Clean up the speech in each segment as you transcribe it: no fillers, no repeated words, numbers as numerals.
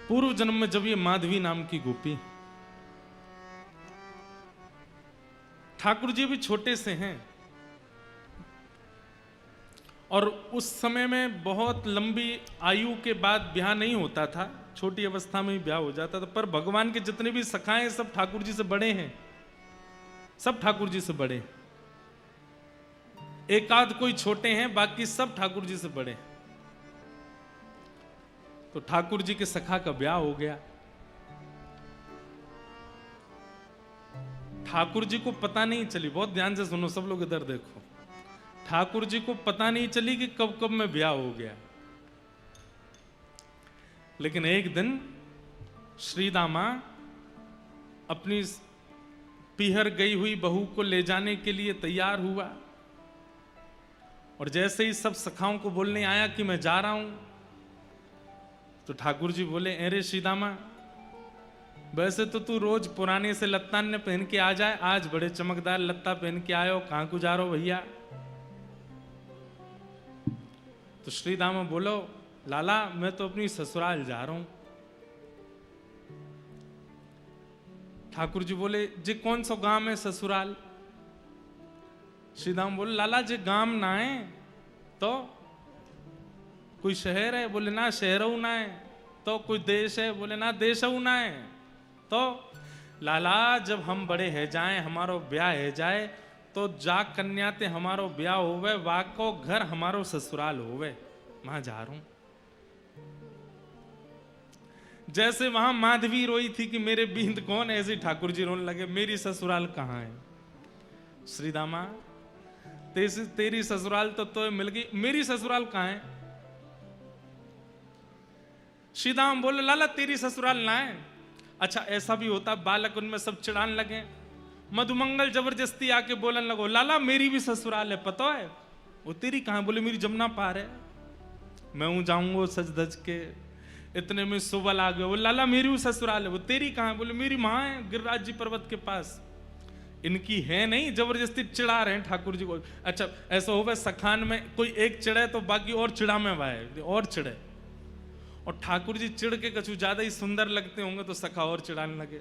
पूर्व जन्म में जब ये माधवी नाम की गोपी, ठाकुर जी भी छोटे से हैं और उस समय में बहुत लंबी आयु के बाद ब्याह नहीं होता था, छोटी अवस्था में ही ब्याह हो जाता था। पर भगवान के जितने भी सखा हैं सब ठाकुर जी से बड़े हैं, सब ठाकुर जी से बड़े। एक आध कोई छोटे हैं, बाकी सब ठाकुर जी से बड़े। तो ठाकुर जी के सखा का ब्याह हो गया। ठाकुर जी को पता नहीं चली, बहुत ध्यान से सुनो सब लोग, इधर देखो। ठाकुर जी को पता नहीं चली कि कब कब में ब्याह हो गया। लेकिन एक दिन श्री दामा अपनी पीहर गई हुई बहू को ले जाने के लिए तैयार हुआ और जैसे ही सब सखाओं को बोलने आया कि मैं जा रहा हूं, तो ठाकुर जी बोले, अरे श्री दामा, वैसे तो तू रोज पुराने से लत्ता ने पहन के आ जाए, आज बड़े चमकदार लत्ता पहन के आयो, कहां को जा रहे हो भैया? तो श्री दामा बोलो, लाला मैं तो अपनी ससुराल जा रहा हूं। ठाकुर जी बोले, जी कौन सा गांव है ससुराल? श्री दामा बोले, लाला जी गांव ना है तो कोई शहर है? बोले ना शहर ना है। तो कोई देश है? बोले ना देश ना है। तो लाला जब हम बड़े है जाए, हमारो ब्याह है जाए, तो जा कन्याते हमारो ब्याह होवे, वाको घर हमारो ससुराल होवे, वहां जा रहा हूं। जैसे वहां माधवी रोई थी कि मेरे बींद कौन, ऐसे ठाकुर जी रोने लगे, मेरी ससुराल कहां है? श्री दामा तेरी ससुराल तो मिल गई, मेरी ससुराल कहां है? श्री दामा बोले, लाला तेरी ससुराल ना है। अच्छा ऐसा भी होता, बालक उनमें सब चिढ़ाने लगे। मधुमंगल जबरदस्ती आके बोलने लगो, लाला मेरी भी ससुराल है, पता है? वो तेरी कहां? बोले मेरी जमुना पार है, मैं हूं जाऊंगा सज धज के। इतने में सुबल आ गए, वो लाला मेरी भी ससुराल है। वो तेरी कहां? बोले मेरी मां है गिरिराज जी पर्वत के पास। इनकी है नहीं, जबरदस्ती चिढ़ा रहे हैं ठाकुर जी को। अच्छा ऐसा हो, सखान में कोई एक चिढ़े तो बाकी और चिढ़ा में वाए और चिढ़े, और ठाकुर जी चिढ़ के कछु ज्यादा ही सुंदर लगते होंगे तो सखा और चिढ़ाने लगे।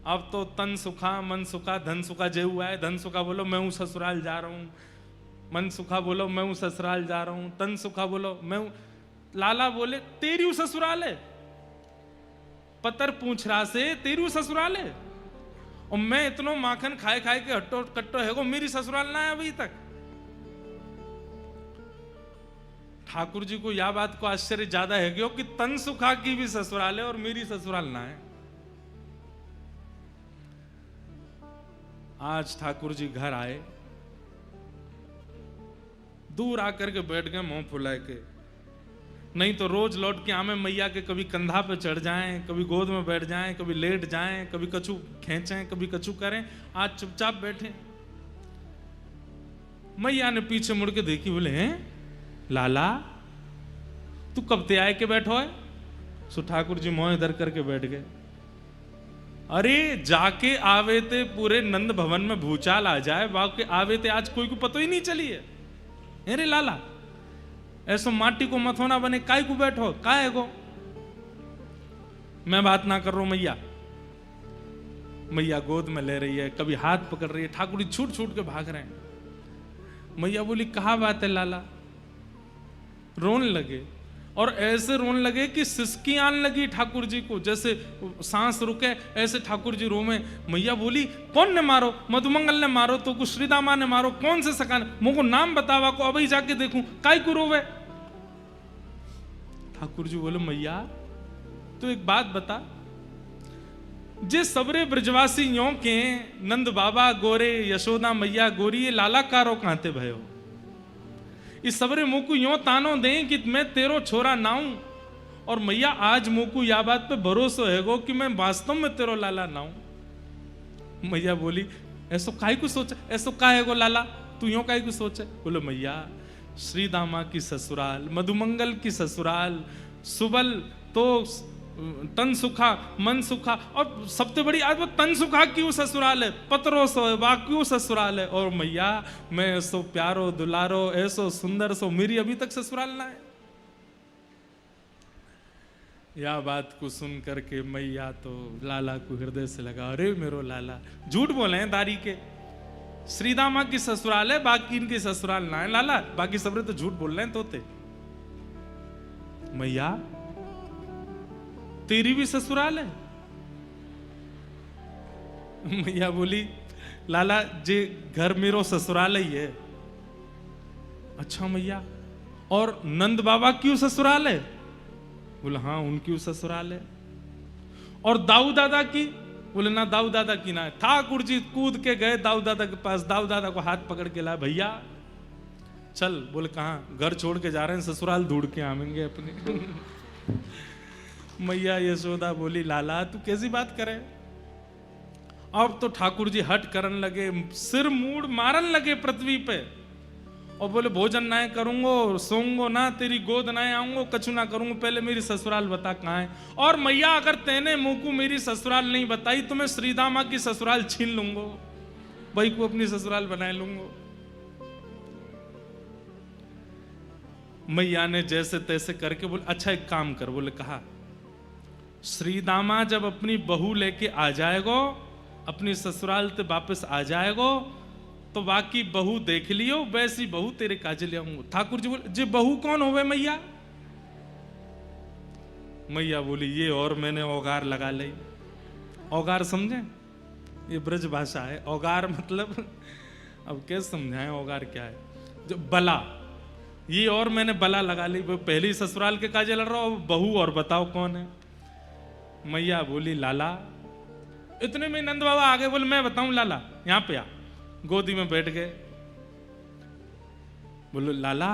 अब तो तन सुखा मन सुखा धन सुखा जे हुआ है। धन सुखा बोलो मैं हूं ससुराल जा रहा हूं, मन सुखा बोलो मैं हूं ससुराल जा रहा हूं, तन सुखा बोलो मैं हूं। लाला बोले तेरी ससुराल है, पतर पूछ रहा से तेरी ससुराल है, और मैं इतनो माखन खाए खाए के हट्टो कट्टो है को मेरी ससुराल ना है अभी तक। ठाकुर जी को यह बात को आश्चर्य ज्यादा है कि तन सुखा की भी ससुराल है और मेरी ससुराल ना है। आज ठाकुर जी घर आए, दूर आकर के बैठ गए मुंह फुला के। नहीं तो रोज लौट के आमे मैया के कभी कंधा पे चढ़ जाएं, कभी गोद में बैठ जाएं, कभी लेट जाएं, कभी कछु खींचें, कभी कछु करें। आज चुपचाप बैठे। मैया ने पीछे मुड़ के देखी, बोले हैं लाला तू कब ते आए के बैठो है? सो ठाकुर जी मोह इधर करके बैठ गए। अरे जाके आवे ते पूरे नंद भवन में भूचाल आ जाए, बाकी आवे ते आज कोई को पतो ही नहीं चली है। अरे लाला ऐसो माटी को मथोना बने काय को बैठो, काय गो? मैं बात ना कर रहा हूं मैया। मैया गोद में ले रही है, कभी हाथ पकड़ रही है, ठाकुर जी छूट छूट के भाग रहे हैं। मैया बोली कहा बात है लाला? रोने लगे, और ऐसे रोने लगे कि सिसकी आने लगी ठाकुर जी को, जैसे सांस रुके ऐसे ठाकुर जी रोवे। मैया बोली कौन ने मारो? मधुमंगल ने मारो तो कुछ श्रीदामा ने मारो, कौन से सकान? मुझको नाम बतावा को अभी जाके देखूं, काय को रोवे? ठाकुर जी बोले मैया तो एक बात बता, जे सबरे ब्रजवासी यों के नंद बाबा गोरे, यशोदा मैया गोरी, ये लाला कारो कहते भयो? इस सबरे मुंह को यों तानो दें कि मैं तेरो छोरा नाऊं, और मैया आज मुंह को यह बात पे भरोसा है गो कि मैं वास्तव में तेरो लाला नाऊं। मैया बोली ऐसो काय को सोचा, ऐसो का है गो लाला, तू यों काय को सोचे? बोले मैया श्री दामा की ससुराल, मधुमंगल की ससुराल, सुबल तो तन सुखा मन सुखा, और सबसे बड़ी आज वो तन सुखा क्यों ससुराल है, पतरो सो वाक्यों ससुराल है। और मैया मैं ऐसो प्यारो दुलारो ऐसो सुंदर सो मेरी अभी तक ससुराल ना है। या बात को सुन करके मैया तो लाला को हृदय से लगा, अरे मेरो लाला, झूठ बोले हैं दारी के, श्रीदामा की ससुराल है, बाकी इनकी ससुराल ना है लाला, बाकी सबरे तो झूठ बोल रहे हैं तोते। मैया तेरी भी ससुराल है? मैया बोली, लाला जे घर मेरो ससुराल ही है। अच्छा मैया, और नंद बाबा क्यों ससुराल है? बोले हाँ उनकी ससुराल है। और दाऊ दादा की? बोले ना दाऊ दादा की ना है। ठाकुर जी कूद के गए दाऊ दादा के पास, दाऊ दादा को हाथ पकड़ के लाए, भैया चल। बोले कहाँ? घर छोड़ के जा रहे हैं, ससुराल ढूंढ के आवेंगे अपने। मैया यशोदा बोली, लाला तू कैसी बात करे? अब तो ठाकुर जी हट करने लगे, सिर मूड मारन लगे पृथ्वी पे, और बोले भोजन ना करूंगो, सोऊंगो ना, तेरी गोद ना आऊंगो, कछु ना करूंगो, पहले मेरी ससुराल बता कहाँ है। और मैया अगर तेने मुंह को मेरी ससुराल नहीं बताई तो मैं श्रीदामा की ससुराल छीन लूंगो, भाई को अपनी ससुराल बना लूंगो। मैया ने जैसे तैसे करके बोले, अच्छा एक काम कर। बोले कहा, श्रीदामा जब अपनी बहू लेके आ जाएगो, अपनी ससुराल से वापस आ जाएगो, तो बाकी बहू देख लियो, वैसी बहू तेरे काजे ले आऊंगा। ठाकुर जी बोले, जे बहू कौन होवे मैया? मैया बोली, ये और मैंने औगार लगा ली। औगार समझे? ये ब्रज भाषा है। औगार मतलब अब कैसे समझाएं औगार क्या है? जो बला, ये और मैंने बला लगा ली। पहली ससुराल के काजे लड़ रहा हो, बहू और बताओ कौन है? मैया बोली, लाला। इतने में नंद बाबा आगे, बोले मैं बताऊं लाला, यहां पे आ। गोदी में बैठ गए। बोलो लाला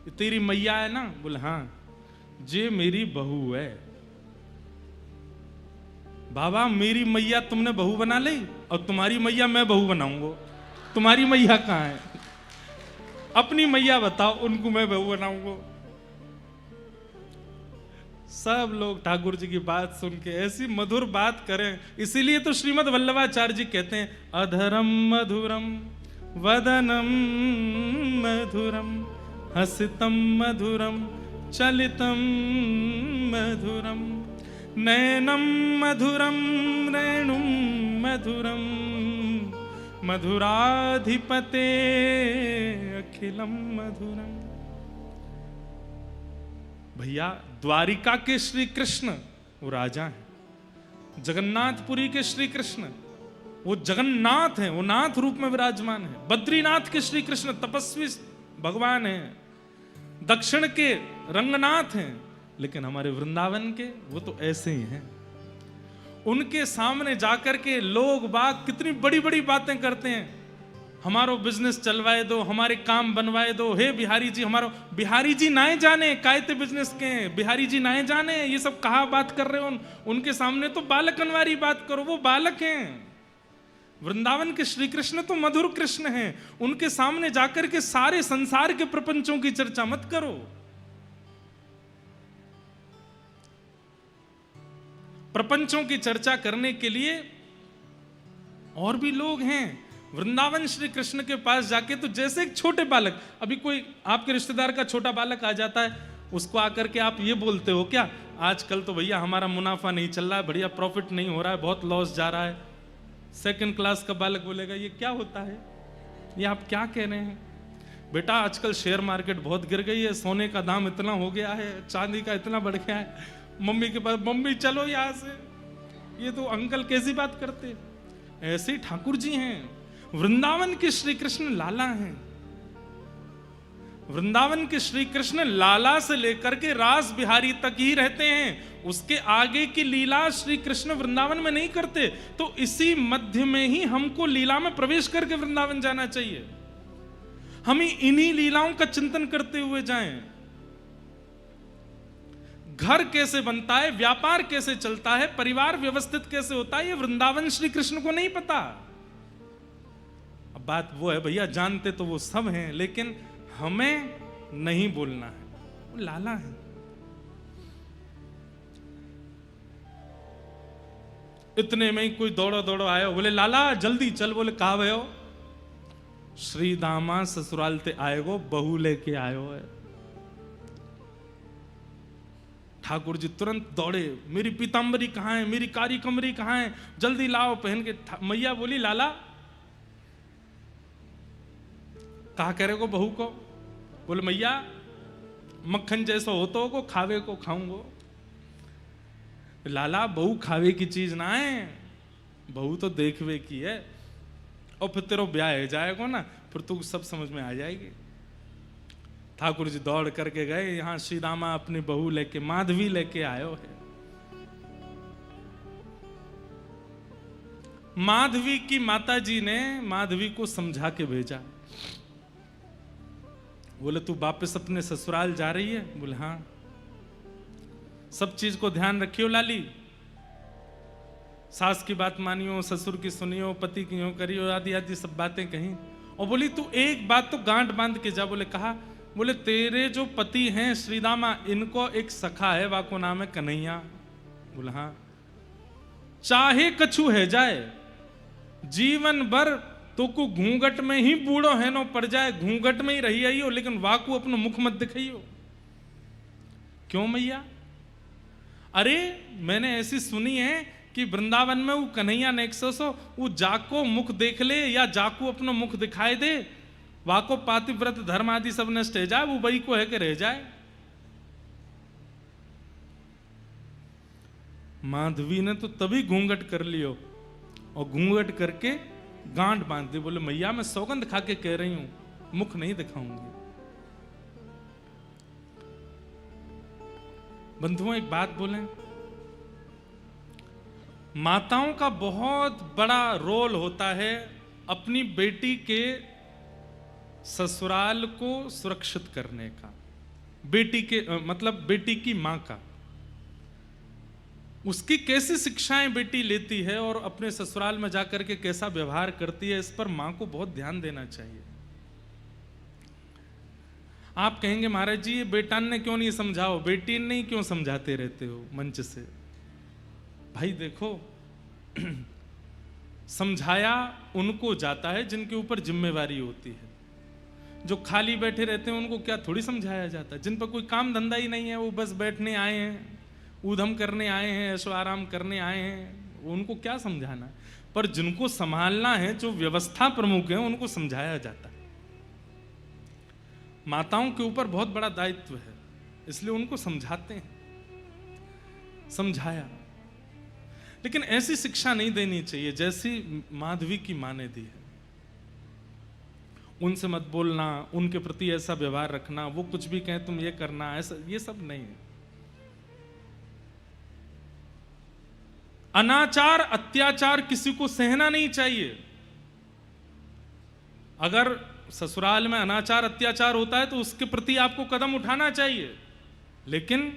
तेरी मैया है ना? बोले हाँ। जे मेरी बहू है। बाबा मेरी मैया तुमने बहू बना ली, और तुम्हारी मैया मैं बहू बनाऊंगा। तुम्हारी मैया कहाँ है? अपनी मैया बताओ, उनको मैं बहू बनाऊंगा। सब लोग ठाकुर जी की बात सुन के ऐसी मधुर बात करें। इसीलिए तो श्रीमद् वल्लभाचार्य जी कहते हैं, अधरम मधुरम वदनम मधुरम हसितम मधुरम चलितम मधुरम नैनम मधुरम रेणुम मधुरम मधुराधिपते अखिलम मधुरम। भैया द्वारिका के श्री कृष्ण वो राजा हैं, जगन्नाथपुरी के श्री कृष्ण वो जगन्नाथ हैं, वो नाथ रूप में विराजमान है। बद्रीनाथ के श्री कृष्ण तपस्वी भगवान हैं, दक्षिण के रंगनाथ हैं, लेकिन हमारे वृंदावन के वो तो ऐसे ही हैं। उनके सामने जाकर के लोग बाग कितनी बड़ी बड़ी बातें करते हैं, हमारो बिजनेस चलवाए दो, हमारे काम बनवाए दो, हे बिहारी जी हमारो। बिहारी जी नाए जाने कायते बिजनेस के, बिहारी जी नाए जाने ये सब कहा बात कर रहे हो। उनके सामने तो बालकनवारी बात करो, वो बालक हैं। वृंदावन के श्री कृष्ण तो मधुर कृष्ण हैं, उनके सामने जाकर के सारे संसार के प्रपंचों की चर्चा मत करो। प्रपंचों की चर्चा करने के लिए और भी लोग हैं। वृंदावन श्री कृष्ण के पास जाके तो जैसे एक छोटे बालक, अभी कोई आपके रिश्तेदार का छोटा बालक आ जाता है, उसको आकर के आप ये बोलते हो क्या, आजकल तो भैया हमारा मुनाफा नहीं चल रहा है, बढ़िया प्रॉफिट नहीं हो रहा है, बहुत लॉस जा रहा है। सेकंड क्लास का बालक बोलेगा ये क्या होता है, ये आप क्या कह रहे हैं? बेटा आजकल शेयर मार्केट बहुत गिर गई है, सोने का दाम इतना हो गया है, चांदी का इतना बढ़ गया है। मम्मी के पास, मम्मी चलो यहाँ से, ये तो अंकल कैसी बात करते। ऐसे ही ठाकुर जी हैं, वृंदावन के श्री कृष्ण लाला हैं। वृंदावन के श्री कृष्ण लाला से लेकर के रास बिहारी तक ही रहते हैं, उसके आगे की लीला श्री कृष्ण वृंदावन में नहीं करते। तो इसी मध्य में ही हमको लीला में प्रवेश करके वृंदावन जाना चाहिए। हम इन्हीं लीलाओं का चिंतन करते हुए जाएं। घर कैसे बनता है, व्यापार कैसे चलता है, परिवार व्यवस्थित कैसे होता है, ये वृंदावन श्री कृष्ण को नहीं पता। अब बात वो है भैया, जानते तो वो सब हैं, लेकिन हमें नहीं बोलना है, वो लाला है। इतने में ही कोई दौड़ो दौड़ो आयो, बोले लाला जल्दी चल। बोले कहा भयो? श्री दामा ससुराल ते आएगो, बहू लेके आयो है। ठाकुर जी तुरंत दौड़े, मेरी पीताम्बरी कहाँ है, मेरी कारी कमरी कहाँ है, जल्दी लाओ पहन के। मैया बोली लाला कहा करे को बहू को? बोले मैया मक्खन जैसा होतो को खावे को खाऊंगो। लाला बहू खावे की चीज ना है, बहू तो देखवे की है, और फिर तेरा ब्याह है जाएगा ना, फिर तू सब समझ में आ जाएगी। ठाकुर जी दौड़ करके गए, यहां श्री रामा अपनी बहू लेके माधवी लेके आयो है। माधवी की माता जी ने माधवी को समझा के भेजा। बोले तू वापस अपने ससुराल जा रही है? बोले हाँ। सब चीज को ध्यान रखियो लाली, सास की बात मानियो, ससुर की सुनियो, पति की यूं करियो, आदि आदि सब बातें कहीं। और बोली तू एक बात तो गांठ बांध के जा। बोले कहा? बोले तेरे जो पति हैं श्री रामा, इनको एक सखा है, वाको नाम है कन्हैया। बोले हाँ। चाहे कछु है जाए, जीवन भर तो को घूंघट में ही बूढ़ो है नो पड़ जाए, घूंघट में ही रही आइयो, लेकिन वाकू अपनो मुख मत दिखाइयो। क्यों मैया? अरे मैंने ऐसी सुनी है कि वृंदावन में वो कन्हैया नेक्सो वो जाको मुख देख ले या जाको अपनो मुख दिखाई दे, वाको पातिव्रत धर्म आदि सब नष्ट हो जाए, वो वही को है कि रह जाए। माधवी ने तो तभी घूंघट कर लियो, और घूंघट करके गांठ बांध दी। बोले मैया मैं सौगंध खा के कह रही हूं, मुख नहीं दिखाऊंगी। बंधुओं एक बात बोलें, माताओं का बहुत बड़ा रोल होता है अपनी बेटी के ससुराल को सुरक्षित करने का। बेटी के मतलब बेटी की मां का, उसकी कैसी शिक्षाएं बेटी लेती है और अपने ससुराल में जाकर के कैसा व्यवहार करती है, इस पर मां को बहुत ध्यान देना चाहिए। आप कहेंगे महाराज जी ये बेटान ने क्यों नहीं समझाओ, बेटी ने क्यों समझाते रहते हो मंच से? भाई देखो समझाया उनको जाता है जिनके ऊपर जिम्मेवारी होती है। जो खाली बैठे रहते हैं उनको क्या थोड़ी समझाया जाता है? जिन पर कोई काम धंधा ही नहीं है, वो बस बैठने आए हैं, ऊधम करने आए हैं, ऐशो आराम करने आए हैं, उनको क्या समझाना? पर जिनको संभालना है, जो व्यवस्था प्रमुख है, उनको समझाया जाता है। माताओं के ऊपर बहुत बड़ा दायित्व है, इसलिए उनको समझाते हैं, समझाया। लेकिन ऐसी शिक्षा नहीं देनी चाहिए जैसी माधवी की मां ने दी है। उनसे मत बोलना, उनके प्रति ऐसा व्यवहार रखना, वो कुछ भी कहें तुम ये करना, ऐसा ये सब नहीं है। अनाचार अत्याचार किसी को सहना नहीं चाहिए। अगर ससुराल में अनाचार अत्याचार होता है तो उसके प्रति आपको कदम उठाना चाहिए। लेकिन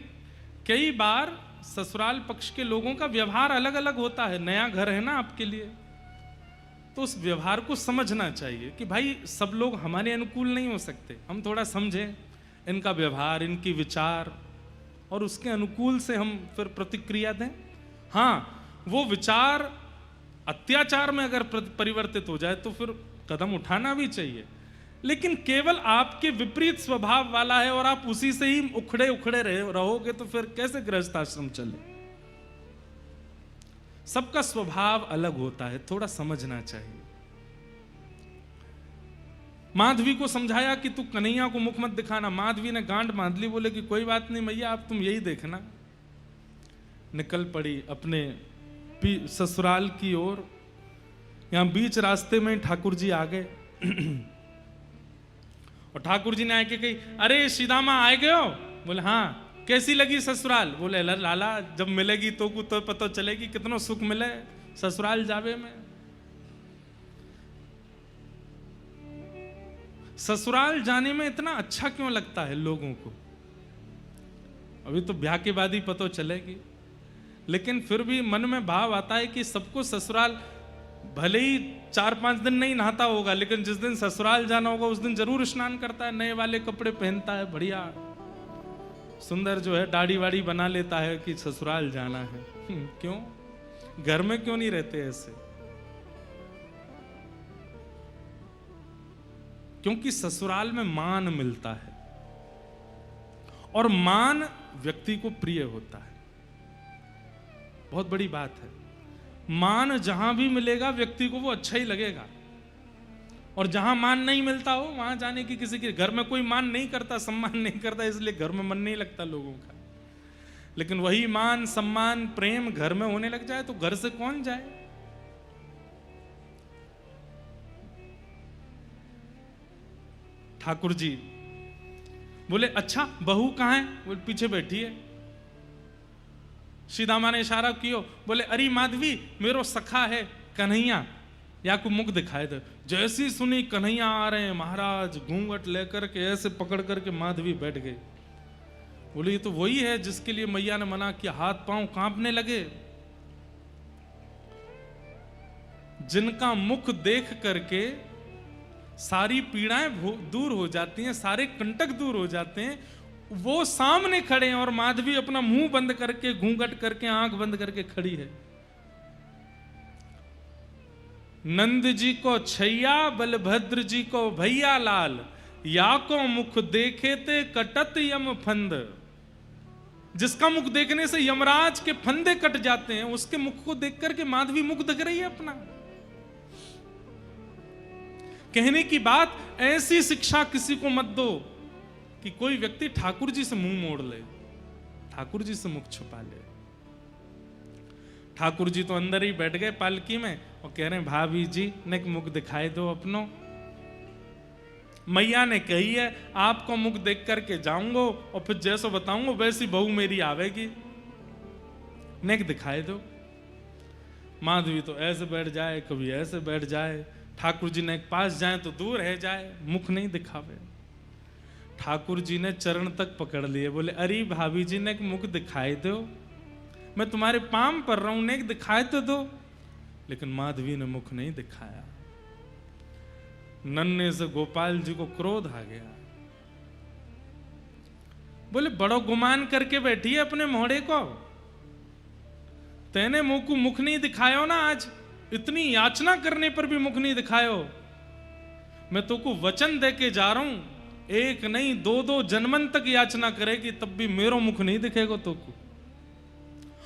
कई बार ससुराल पक्ष के लोगों का व्यवहार अलग अलग होता है। नया घर है ना आपके लिए, तो उस व्यवहार को समझना चाहिए कि भाई सब लोग हमारे अनुकूल नहीं हो सकते, हम थोड़ा समझें इनका व्यवहार, इनकी विचार, और उसके अनुकूल से हम फिर प्रतिक्रिया दें। हाँ, वो विचार अत्याचार में अगर परिवर्तित हो जाए तो फिर कदम उठाना भी चाहिए। लेकिन केवल आपके विपरीत स्वभाव वाला है और आप उसी से ही उखड़े उखड़े रहोगे तो फिर कैसे गृहस्थ आश्रम चले? सबका स्वभाव अलग होता है, थोड़ा समझना चाहिए। माधवी को समझाया कि तू कन्हैया को मुख मत दिखाना। माधवी ने गांठ बांध ली, बोले कि कोई बात नहीं मैया, आप तुम यही देखना। निकल पड़ी अपने ससुराल की ओर। यहां बीच रास्ते में ठाकुर जी आ गए और ठाकुर जी ने आके कही, अरे सीदामा आए गए हो? बोले हाँ। कैसी लगी ससुराल? बोले लाला जब मिलेगी तो को तो पता चलेगी कितना सुख मिले ससुराल जावे में। ससुराल जाने में इतना अच्छा क्यों लगता है लोगों को? अभी तो ब्याह के बाद ही पता चलेगी, लेकिन फिर भी मन में भाव आता है कि सबको ससुराल, भले ही 4-5 दिन नहीं नहाता होगा, लेकिन जिस दिन ससुराल जाना होगा उस दिन जरूर स्नान करता है, नए वाले कपड़े पहनता है, बढ़िया सुंदर जो है दाढ़ी वाड़ी बना लेता है कि ससुराल जाना है। क्यों? घर में क्यों नहीं रहते ऐसे? क्योंकि ससुराल में मान मिलता है, और मान व्यक्ति को प्रिय होता है। बहुत बड़ी बात है। मान जहां भी मिलेगा व्यक्ति को वो अच्छा ही लगेगा, और जहां मान नहीं मिलता हो वहां जाने की किसी के घर में कोई मान नहीं करता, सम्मान नहीं करता, इसलिए घर में मन नहीं लगता लोगों का। लेकिन वही मान, सम्मान, प्रेम घर में होने लग जाए तो घर से कौन जाए। ठाकुर जी बोले अच्छा बहू कहां है? बोले पीछे बैठी है। सीधामा ने इशारा कियो, बोले अरे माधवी मेरो सखा है कन्हैया, या को मुख दिखाए दे। जैसी सुनी कन्हैया आ रहे हैं महाराज, घूंघट लेकर के ऐसे पकड़ करके माधवी बैठ गई। बोले ये तो वही है जिसके लिए मैया ने मना किया। हाथ पांव कांपने लगे। जिनका मुख देख करके सारी पीड़ाएं दूर हो जाती हैं, सारे कंटक दूर हो जाते हैं, वो सामने खड़े हैं और माधवी अपना मुंह बंद करके, घूंघट करके, आंख बंद करके खड़ी है। नंद जी को छैया, बलभद्र जी को भैया लाल, या को मुख देखे ते कटत यम फंद। जिसका मुख देखने से यमराज के फंदे कट जाते हैं, उसके मुख को देख करके माधवी मुख दिख रही है अपना। कहने की बात, ऐसी शिक्षा किसी को मत दो कि कोई व्यक्ति ठाकुर जी से मुंह मोड़ ले, ठाकुर जी से मुख छुपा ले। ठाकुर जी तो अंदर ही बैठ गए पालकी में और कह रहे हैं भाभी जी ने मुख दिखाई दो अपनो। मैया ने कही है आपको मुख देख करके जाऊंगा और फिर जैसा बताऊंगा वैसी बहू मेरी आवेगी, नेक दिखाई दो। माधवी तो ऐसे बैठ जाए, कभी ऐसे बैठ जाए। ठाकुर जी ने पास जाए तो दूर रह जाए, मुख नहीं दिखावे। ठाकुर जी ने चरण तक पकड़ लिए, बोले अरे भाभी जी ने मुख दिखाई दो, मैं तुम्हारे पाम पर रहा हूं, नेक दिखाई तो दो। लेकिन माधवी ने मुख नहीं दिखाया। नन्हे से गोपाल जी को क्रोध आ गया। बोले बड़ो गुमान करके बैठी है अपने मोहड़े को, तेने मुंह को मुख नहीं दिखायो ना, आज इतनी याचना करने पर भी मुख नहीं दिखायो। मैं तो को वचन दे के जा रहा हूं, एक नहीं दो दो जन्मन तक याचना करेगी तब भी मेरो मुख नहीं दिखेगा तो को,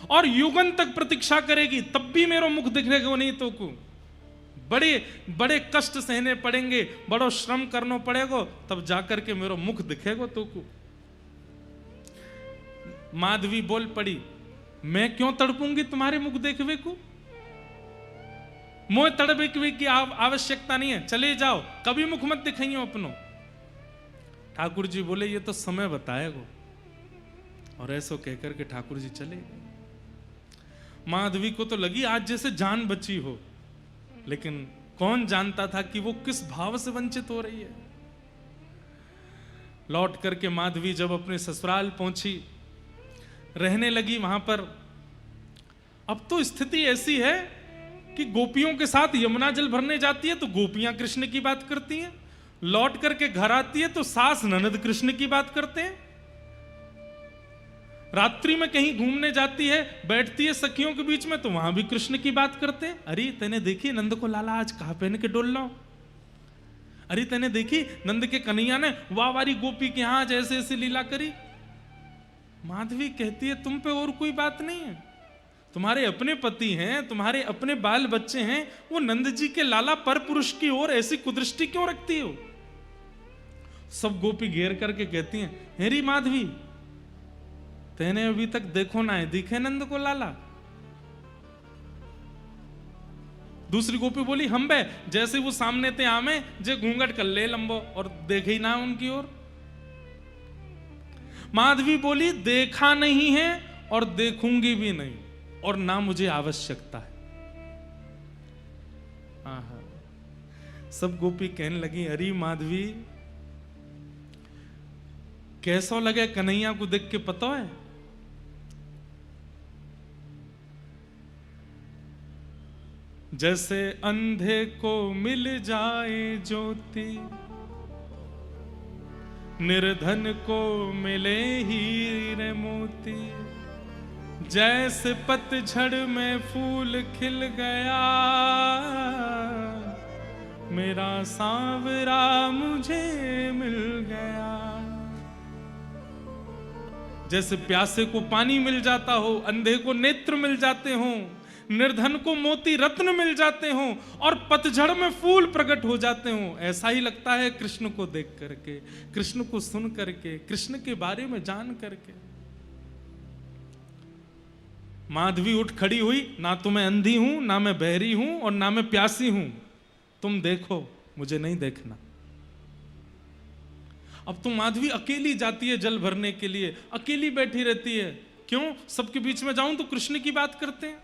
और युगन तक प्रतीक्षा करेगी तब भी मेरो मुख दिखेगा नहीं तो को। बड़े बड़े कष्ट सहने पड़ेंगे, बड़ो श्रम करना पड़ेगा तब जाकर के मेरो मुख दिखेगा तो को। माधवी बोल पड़ी, मैं क्यों तड़पूंगी तुम्हारे मुख देखवे को, मोह तड़पे की आवश्यकता नहीं है, चले जाओ, कभी मुख मत दिखाइयो अपनो। ठाकुर जी बोले ये तो समय बताएगा, और ऐसा कहकर के ठाकुर जी चले गए। माधवी को तो लगी आज जैसे जान बची हो, लेकिन कौन जानता था कि वो किस भाव से वंचित हो रही है। लौट करके माधवी जब अपने ससुराल पहुंची, रहने लगी वहां पर। अब तो स्थिति ऐसी है कि गोपियों के साथ यमुना जल भरने जाती है तो गोपियां कृष्ण की बात करती हैं, लौट करके घर आती है तो सास ननद कृष्ण की बात करते हैं। रात्रि में कहीं घूमने जाती है, बैठती है सखियों के बीच में तो वहां भी कृष्ण की बात करते हैं। अरे तेने देखी नंद को लाला आज कहां पहन के डोल रहा, अरे तेने देखी नंद के कन्हैया ने वावारी गोपी के यहां जैसे ऐसी लीला करी। माधवी कहती है तुम पे और कोई बात नहीं है, तुम्हारे अपने पति हैं, तुम्हारे अपने बाल बच्चे हैं, वो नंद जी के लाला पर पुरुष की ओर ऐसी कुदृष्टि क्यों रखती हो। सब गोपी घेर करके कहती हैं हेरी माधवी तेने अभी तक देखो ना है, दिखे नंद को लाला। दूसरी गोपी बोली हम बे, जैसे वो सामने थे आमे जे घूंघट कर ले लंबो और देखे ही ना उनकी ओर। माधवी बोली देखा नहीं है और देखूंगी भी नहीं, और ना मुझे आवश्यकता है। आहा। सब गोपी कहने लगी अरे माधवी कैसा लगे कन्हैया को देख के पता है, जैसे अंधे को मिल जाए ज्योति, निर्धन को मिले हीरे मोती, जैसे पतझड़ में फूल खिल गया मेरा सांवरा मुझे मिल गया। जैसे प्यासे को पानी मिल जाता हो, अंधे को नेत्र मिल जाते हो, निर्धन को मोती रत्न मिल जाते हो और पतझड़ में फूल प्रकट हो जाते हो, ऐसा ही लगता है कृष्ण को देख करके, कृष्ण को सुन करके, कृष्ण के बारे में जान करके। माधवी उठ खड़ी हुई, ना तो मैं अंधी हूं, ना मैं बहरी हूं और ना मैं प्यासी हूं, तुम देखो, मुझे नहीं देखना। अब तो माधवी अकेली जाती है जल भरने के लिए, अकेली बैठी रहती है। क्यों? सबके बीच में जाऊं तो कृष्ण की बात करते हैं।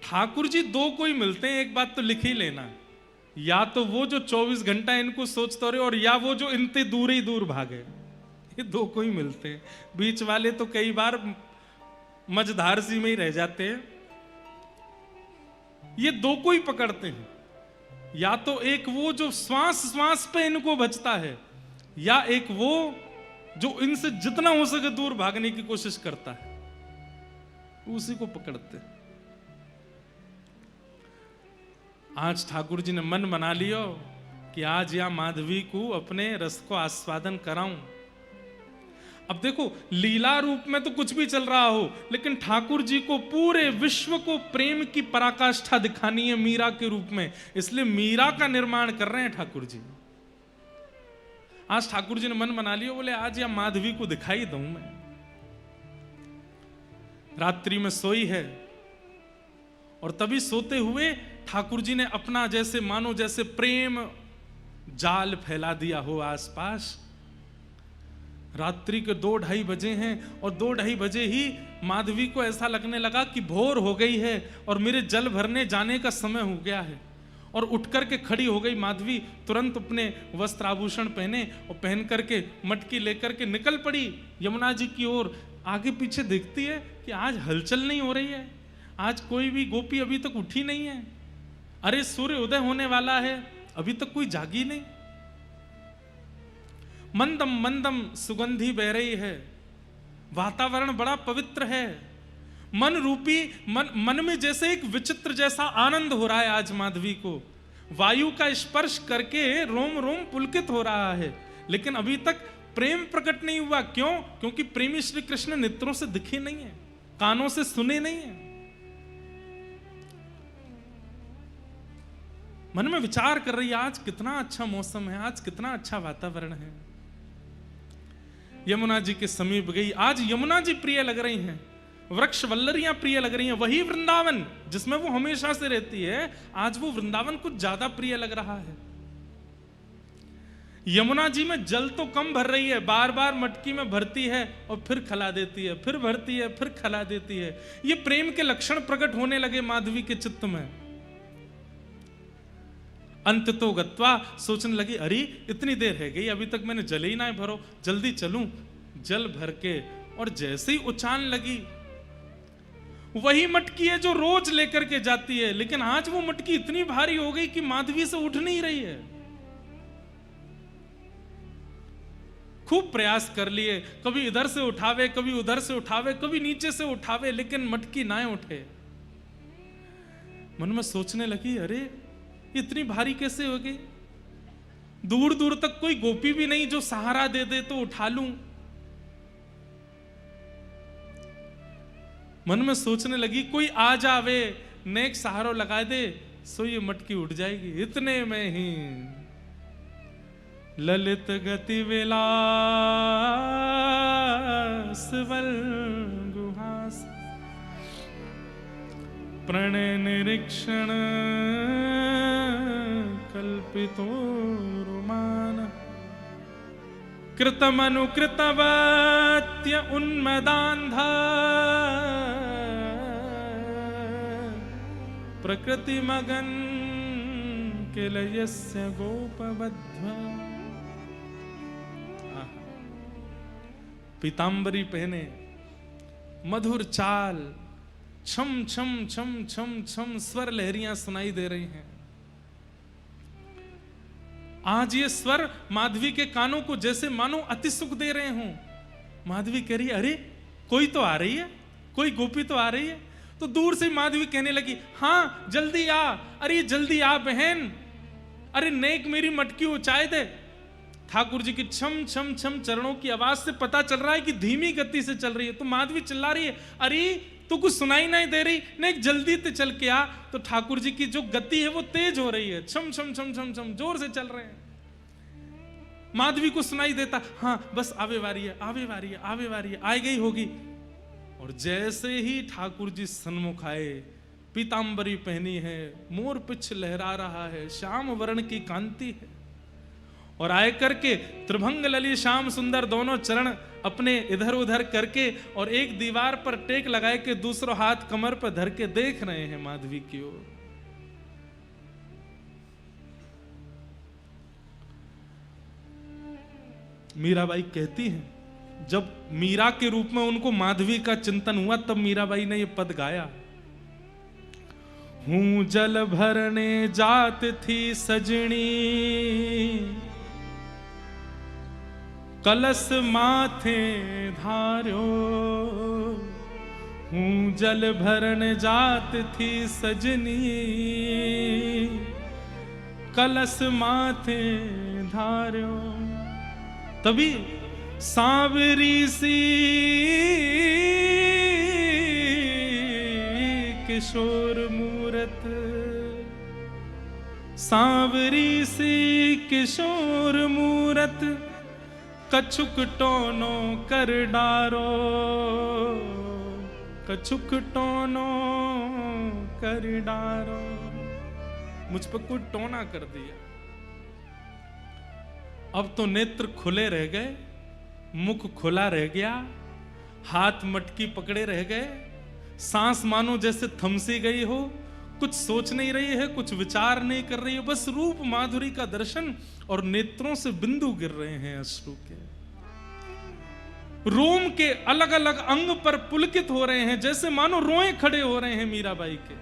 ठाकुर जी दो कोई मिलते हैं, एक बात तो लिख ही लेना, या तो वो जो 24 घंटा इनको सोचते रहे और या वो जो इनते दूर ही दूर भागे। ये दो कोई मिलते हैं, बीच वाले तो कई बार मझधार सी में ही रह जाते हैं। ये दो कोई पकड़ते हैं, या तो एक वो जो श्वास श्वास पे इनको बचता है, या एक वो जो इनसे जितना हो सके दूर भागने की कोशिश करता है, उसी को पकड़ते हैं। आज ठाकुर जी ने मन बना लिया कि आज या माधवी को अपने रस को आस्वादन कराऊं। अब देखो, लीला रूप में तो कुछ भी चल रहा हो, लेकिन ठाकुर जी को पूरे विश्व को प्रेम की पराकाष्ठा दिखानी है मीरा के रूप में, इसलिए मीरा का निर्माण कर रहे हैं ठाकुर जी। आज ठाकुर जी ने मन बना लिया, बोले आज या माधवी को दिखाई दूं मैं। रात्रि में सोई है और तभी सोते हुए ठाकुर जी ने अपना जैसे मानो जैसे प्रेम जाल फैला दिया हो आसपास। रात्रि के 2-2:30 बजे हैं और 2-2:30 बजे ही माधवी को ऐसा लगने लगा कि भोर हो गई है और मेरे जल भरने जाने का समय हो गया है। और उठ करके खड़ी हो गई माधवी, तुरंत अपने वस्त्र आभूषण पहने और पहन करके मटकी लेकर के निकल पड़ी यमुना जी की ओर। आगे पीछे देखती है कि आज हलचल नहीं हो रही है, आज कोई भी गोपी अभी तक उठी नहीं है। अरे सूर्य उदय होने वाला है, अभी तक कोई जागी नहीं। मंदम मंदम सुगंधी बह रही है, वातावरण बड़ा पवित्र है, मन रूपी मन में जैसे एक विचित्र जैसा आनंद हो रहा है। आज माधवी को वायु का स्पर्श करके रोम रोम पुलकित हो रहा है, लेकिन अभी तक प्रेम प्रकट नहीं हुआ। क्यों? क्योंकि प्रेमी श्री कृष्ण नेत्रों से दिखे नहीं है, कानों से सुने नहीं है। मन में विचार कर रही है, आज कितना अच्छा मौसम है, आज कितना अच्छा वातावरण है। यमुना जी के समीप गई। आज यमुना जी प्रिय लग रही हैं, वृक्ष वल्लरियां प्रिय लग रही हैं। वही वृंदावन जिसमें वो हमेशा से रहती है, आज वो वृंदावन कुछ ज्यादा प्रिय लग रहा है। यमुना जी में जल तो कम भर रही है, बार बार मटकी में भरती है और फिर खला देती है, फिर भरती है, फिर खला देती है। ये प्रेम के लक्षण प्रकट होने लगे माधवी के चित्त में। अंत तो गत्वा सोचने लगी, अरे इतनी देर है गई, अभी तक मैंने जल ही ना भरो, जल्दी चलूं। जल भर के और जैसे ही उछान लगी, वही मटकी है जो रोज लेकर के जाती है, लेकिन आज वो मटकी इतनी भारी हो गई कि माधवी से उठ नहीं रही है। खूब प्रयास कर लिए, कभी इधर से उठावे, कभी उधर से उठावे, कभी नीचे से उठावे, लेकिन मटकी ना उठे। मन में सोचने लगी, अरे इतनी भारी कैसे हो गई? दूर दूर तक कोई गोपी भी नहीं जो सहारा दे दे तो उठा लूं। मन में सोचने लगी, कोई आ जावे, नेक सहारो लगा दे, सो ये मटकी उठ जाएगी। इतने में ही ललित गति विलास वल गुहास प्रणय निरीक्षण कल्पितो रुमान कृतमनुकृतवत्य उन्मदान्धा प्रकृति मगन किलयस्य गोपबद्ध्वा। पीतांबरी पहने, मधुर चाल, छम छम छम छम छम स्वर लहरियां सुनाई दे रही हैं। आज ये स्वर माधवी के कानों को जैसे मानो अति सुख दे रहे हों। माधवी कह रही है, अरे कोई तो आ रही है, कोई गोपी तो आ रही है। तो दूर से माधवी कहने लगी, हाँ जल्दी आ, अरे जल्दी आ बहन, अरे नेक मेरी मटकी उचाए दे। ठाकुर जी की छम छम छम चरणों की आवाज से पता चल रहा है कि धीमी गति से चल रही है। तो माधवी चिल्ला रही है, अरे तो कुछ सुनाई नहीं दे रही, नहीं जल्दी से चल के आ। तो ठाकुर जी की जो गति है वो तेज हो रही है, छम छम छम छम छम जोर से चल रहे हैं। माधवी को सुनाई देता, हाँ बस आवे वारी है, आवे वारी है, आवे वारी है, आ गई होगी। और जैसे ही ठाकुर जी सन्मुख आए, पीतांबरी पहनी है, मोर पिछ लहरा रहा है, श्याम वर्ण की कांति है, और आए करके त्रिभंग ललित श्याम सुंदर दोनों चरण अपने इधर उधर करके और एक दीवार पर टेक लगाए के दूसरा हाथ कमर पर धर के देख रहे हैं माधवी की ओर। मीराबाई कहती हैं, जब मीरा के रूप में उनको माधवी का चिंतन हुआ तब मीराबाई ने ये पद गाया, हूं जल भरने जात थी सजनी, कलश माथे धार्यो, हूं जल भरन जात थी सजनी, कलश माथे धार्यो। तभी सांवरी सी किशोर मूरत, सांवरी सी किशोर मूरत, कछुक टोनो कर डारो, कछुक टोनो कर डारो। मुझ पर कोई टोना कर दिया। अब तो नेत्र खुले रह गए, मुख खुला रह गया, हाथ मटकी पकड़े रह गए, सांस मानो जैसे थमसी गई हो, कुछ सोच नहीं रही है, कुछ विचार नहीं कर रही है, बस रूप माधुरी का दर्शन, और नेत्रों से बिंदु गिर रहे हैं अश्रु के। रोम के अलग अलग अंग पर पुलकित हो रहे हैं, जैसे मानो रोए खड़े हो रहे हैं मीराबाई के।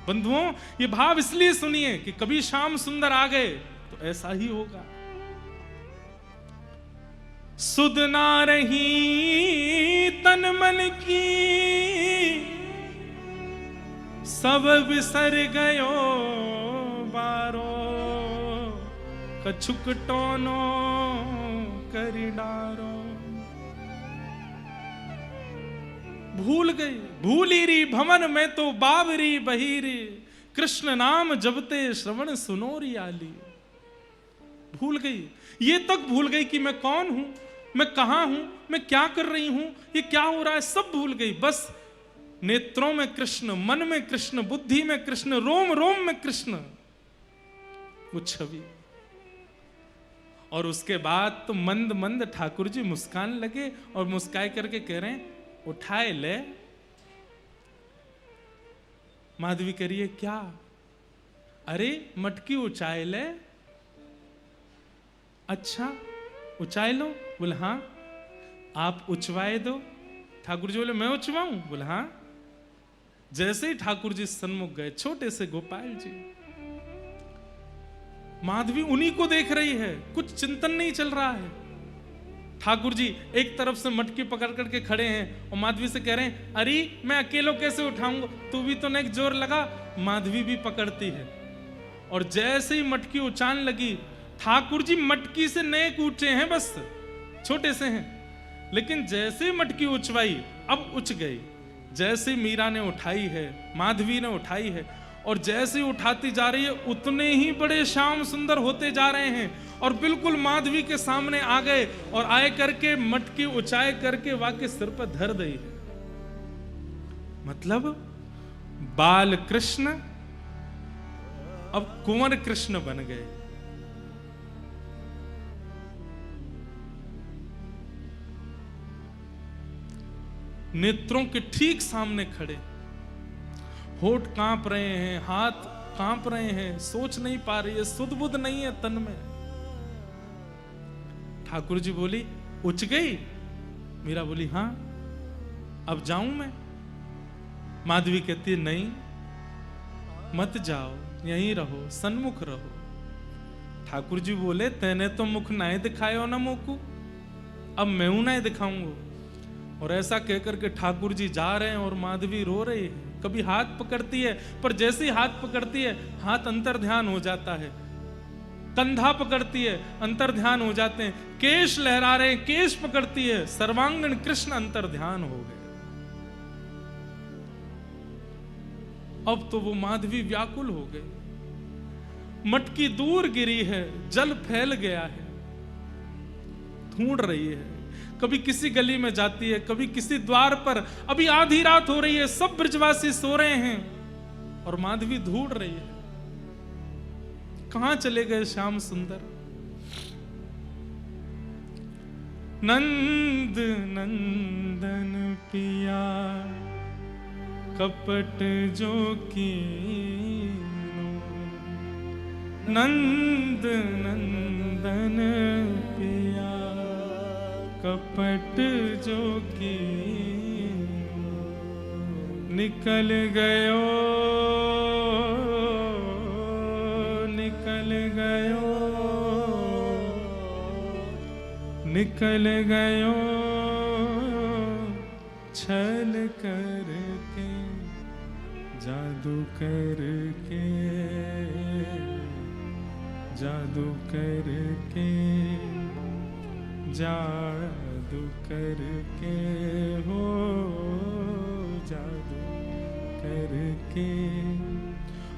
बंधुओं, ये भाव इसलिए सुनिए कि कभी श्याम सुंदर आ गए तो ऐसा ही होगा। सुध ना रही तन मन की, सब बिसर गयो बारो, कछुक टोनो करी डारो। भूल गई, भूली री भवन में तो बावरी बहीरी, कृष्ण नाम जबते श्रवण सुनोरी आली। भूल गई, ये तक भूल गई कि मैं कौन हूं, मैं कहां हूं, मैं क्या कर रही हूं, ये क्या हो रहा है, सब भूल गई। बस नेत्रों में कृष्ण, मन में कृष्ण, बुद्धि में कृष्ण, रोम रोम में कृष्ण, वो छवि। और उसके बाद तो मंद मंद ठाकुर जी मुस्कान लगे और मुस्काए करके कह रहे हैं, उठाए ले। माधवी करिए क्या? अरे मटकी उचाए ले। अच्छा उचाए लो? बोले हाँ। आप उचवाए दो? ठाकुर जी बोले मैं उचवाऊं? बोले हाँ। जैसे ही ठाकुर जी सन्मुख गए, छोटे से गोपाल जी, माधवी उन्हीं को देख रही है, कुछ चिंतन नहीं चल रहा है। ठाकुर जी एक तरफ से मटकी पकड़ करके खड़े हैं और माधवी से कह रहे हैं, अरे मैं अकेलो कैसे उठाऊंगा, तू भी तो नेक जोर लगा। माधवी भी पकड़ती है और जैसे ही मटकी उचान लगी, ठाकुर जी मटकी से नेक उठे हैं, बस छोटे से हैं, लेकिन जैसे ही मटकी उचवाई अब उच गई। जैसे मीरा ने उठाई है, माधवी ने उठाई है, और जैसे ही उठाती जा रही है उतने ही बड़े श्याम सुंदर होते जा रहे हैं और बिल्कुल माधवी के सामने आ गए और आए करके मटकी उचाए करके वाके सिर पर धर दी है। मतलब बाल कृष्ण अब कुंवर कृष्ण बन गए। नेत्रों के ठीक सामने खड़े, होठ कांप रहे हैं, हाथ कांप रहे हैं, सोच नहीं पा रही है, सुध बुध नहीं है तन में। ठाकुर जी बोली उच गई? मीरा बोली हाँ। अब जाऊं मैं? माधवी कहती है नहीं, मत जाओ, यहीं रहो, सन्मुख रहो। ठाकुर जी बोले तेने तो मुख नहीं दिखायो ना मोकू, अब मैं नहीं दिखाऊंगा। और ऐसा कहकर के ठाकुर जी जा रहे हैं और माधवी रो रही है। कभी हाथ पकड़ती है, पर जैसे ही हाथ पकड़ती है हाथ अंतर ध्यान हो जाता है। कंधा पकड़ती है, अंतर ध्यान हो जाते हैं। केश लहरा रहे हैं, केश पकड़ती है, सर्वांगण कृष्ण अंतर ध्यान हो गए। अब तो वो माधवी व्याकुल हो गई। मटकी दूर गिरी है, जल फैल गया है, ढूंढ रही है। कभी किसी गली में जाती है, कभी किसी द्वार पर। अभी आधी रात हो रही है, सब ब्रजवासी सो रहे हैं और माधवी ढूंढ रही है। कहां चले गए श्याम सुंदर? नंद नंदन पिया कपट जो कीनो, नंद नंदन पिया कपट जो कीनो, निकल गयो निकल गयो निकल गयो छल करके जादू करके जादू करके जादू करके हो जादू करके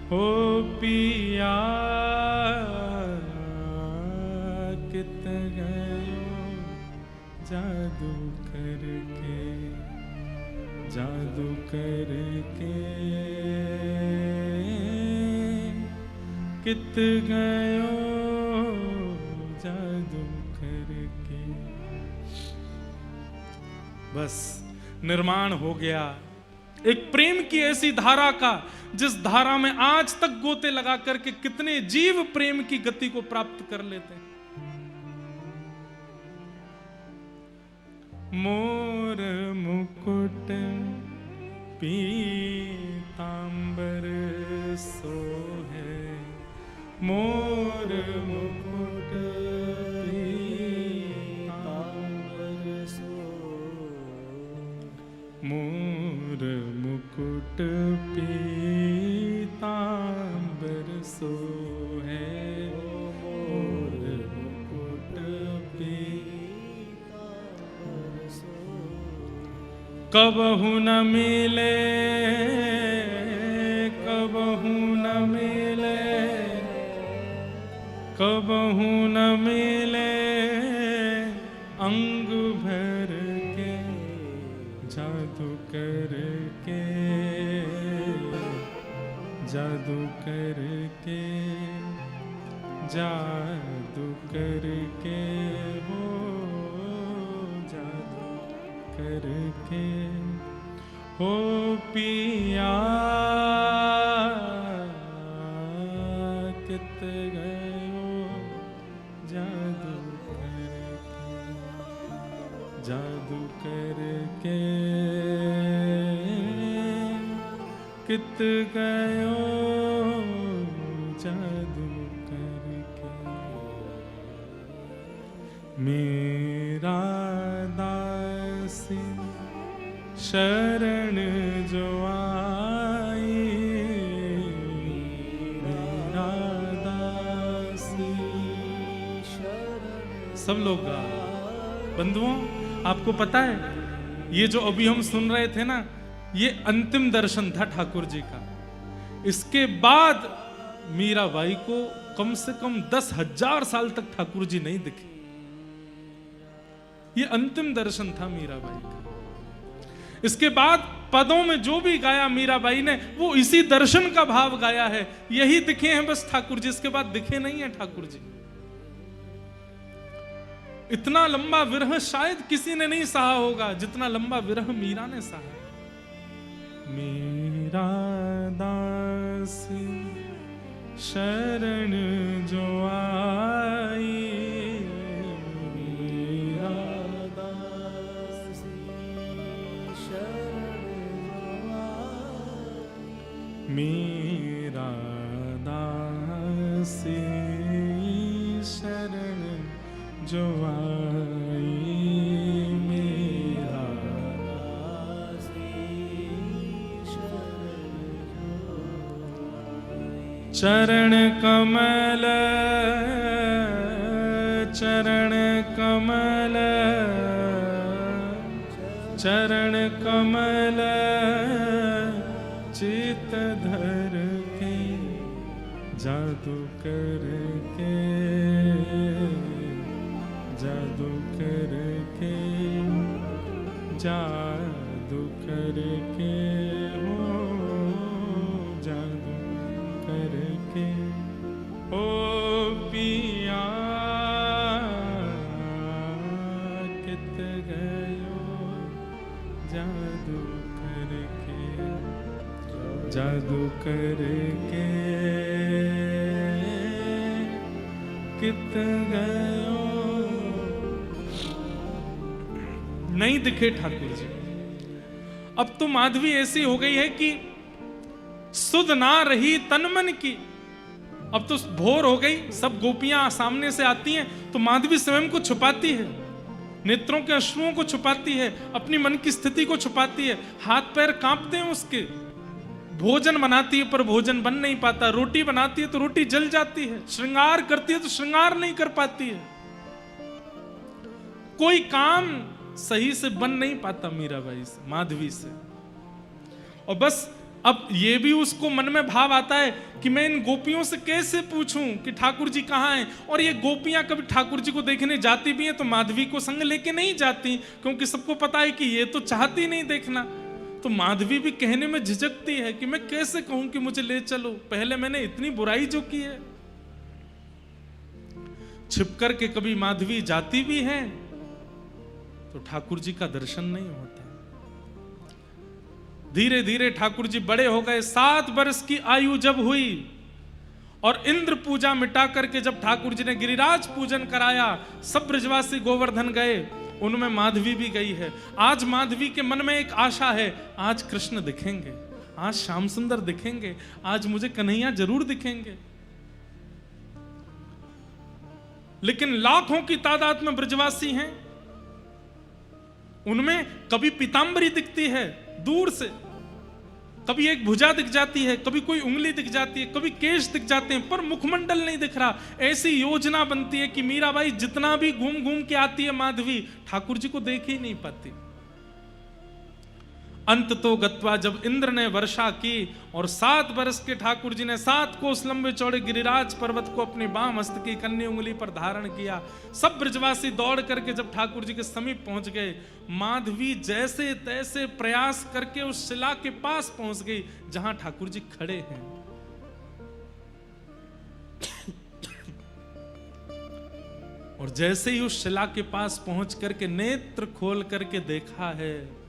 हो पिया कित गयो जादू करके जादू करके कित गयो जादू करके। बस निर्माण हो गया एक प्रेम की ऐसी धारा का, जिस धारा में आज तक गोते लगा करके कितने जीव प्रेम की गति को प्राप्त कर लेते हैं। मोर मुकुट पीतांबर सोहे, मोर मुकुट पीतांबर सोहे, मोर मुकुट पीतांबर सोहे, मोर मुकुट पीतांबर सोहे। कबहु न मिले कबहु न मिले कबहु न मिले अंग भर के जादू करके जादू करके जादू करके हो जादू करके हो पिया कित गयो जादू करके जादू करके कित गयो जादू करके। मेरा दासी शरण जो आई, मेरा दासी शरण। सब लोग गा। बंधुओं, आपको पता है ये जो अभी हम सुन रहे थे ना, ये अंतिम दर्शन था ठाकुर जी का। इसके बाद मीराबाई को कम से कम 10,000 साल तक ठाकुर जी नहीं दिखे। ये अंतिम दर्शन था मीराबाई का। इसके बाद पदों में जो भी गाया मीराबाई ने, वो इसी दर्शन का भाव गाया है। यही दिखे हैं बस ठाकुर जी, इसके बाद दिखे नहीं है ठाकुर जी। इतना लंबा विरह शायद किसी ने नहीं सहा होगा जितना लंबा विरह मीरा ने सहा। मेरा दास शरण जो आई, मेरा दास शरण जो आई, मेरा दास शरण जो आई, मेरा चरण कमल चरण कमल चरण कमल चित धर के जादू करके जादू करके जादू करके हो जादू करके ओ पिया कित गयो जादू करके जादू करके कित गयो। नहीं दिखे ठाकुर जी। अब तो माधवी ऐसी हो गई है कि सुध ना रही तन मन की। अब तो भोर हो गई, सब गोपियां सामने से आती हैं तो माधवी स्वयं को छुपाती है, नेत्रों के अश्रुओं को छुपाती है, अपनी मन की स्थिति को छुपाती है। हाथ पैर कांपते हैं उसके। भोजन बनाती है पर भोजन बन नहीं पाता, रोटी बनाती है तो रोटी जल जाती है, श्रृंगार करती है तो श्रृंगार नहीं कर पाती है। कोई काम सही से बन नहीं पाता मीराबाई से, माधवी से। और बस अब ये भी उसको मन में भाव आता है कि मैं इन गोपियों से कैसे पूछूं कि ठाकुर जी कहाँ हैं। और ये गोपियां कभी ठाकुर जी को देखने जाती भी हैं तो माधवी को संग लेके नहीं जाती, क्योंकि सबको पता है कि ये तो चाहती नहीं देखना। तो माधवी भी कहने में झिझकती है कि मैं कैसे कहूं कि मुझे ले चलो, पहले मैंने इतनी बुराई जो की है। छिप करके कभी माधवी जाती भी है तो ठाकुर जी का दर्शन नहीं होता। धीरे धीरे ठाकुर जी बड़े हो गए। 7 वर्ष की आयु जब हुई और इंद्र पूजा मिटा करके जब ठाकुर जी ने गिरिराज पूजन कराया, सब ब्रजवासी गोवर्धन गए, उनमें माधवी भी गई है। आज माधवी के मन में एक आशा है, आज कृष्ण दिखेंगे, आज श्याम सुंदर दिखेंगे, आज मुझे कन्हैया जरूर दिखेंगे। लेकिन लाखों की तादाद में ब्रजवासी हैं, उनमें कभी पीतांबरी दिखती है दूर से, कभी एक भुजा दिख जाती है, कभी कोई उंगली दिख जाती है, कभी केश दिख जाते हैं, पर मुखमंडल नहीं दिख रहा। ऐसी योजना बनती है कि मीराबाई जितना भी घूम घूम के आती है माधवी, ठाकुर जी को देख ही नहीं पाती। अंत तो गत्वा जब इंद्र ने वर्षा की और 7 वर्ष के ठाकुर जी ने 7 कोस लंबे चौड़े गिरिराज पर्वत को अपनी बाम हस्त की कन्नी उंगली पर धारण किया, सब ब्रजवासी दौड़ करके जब ठाकुर जी के समीप पहुंच गए, माधवी जैसे तैसे प्रयास करके उस शिला के पास पहुंच गई जहां ठाकुर जी खड़े हैं। और जैसे ही उस शिला के पास पहुंच करके नेत्र खोल करके देखा है,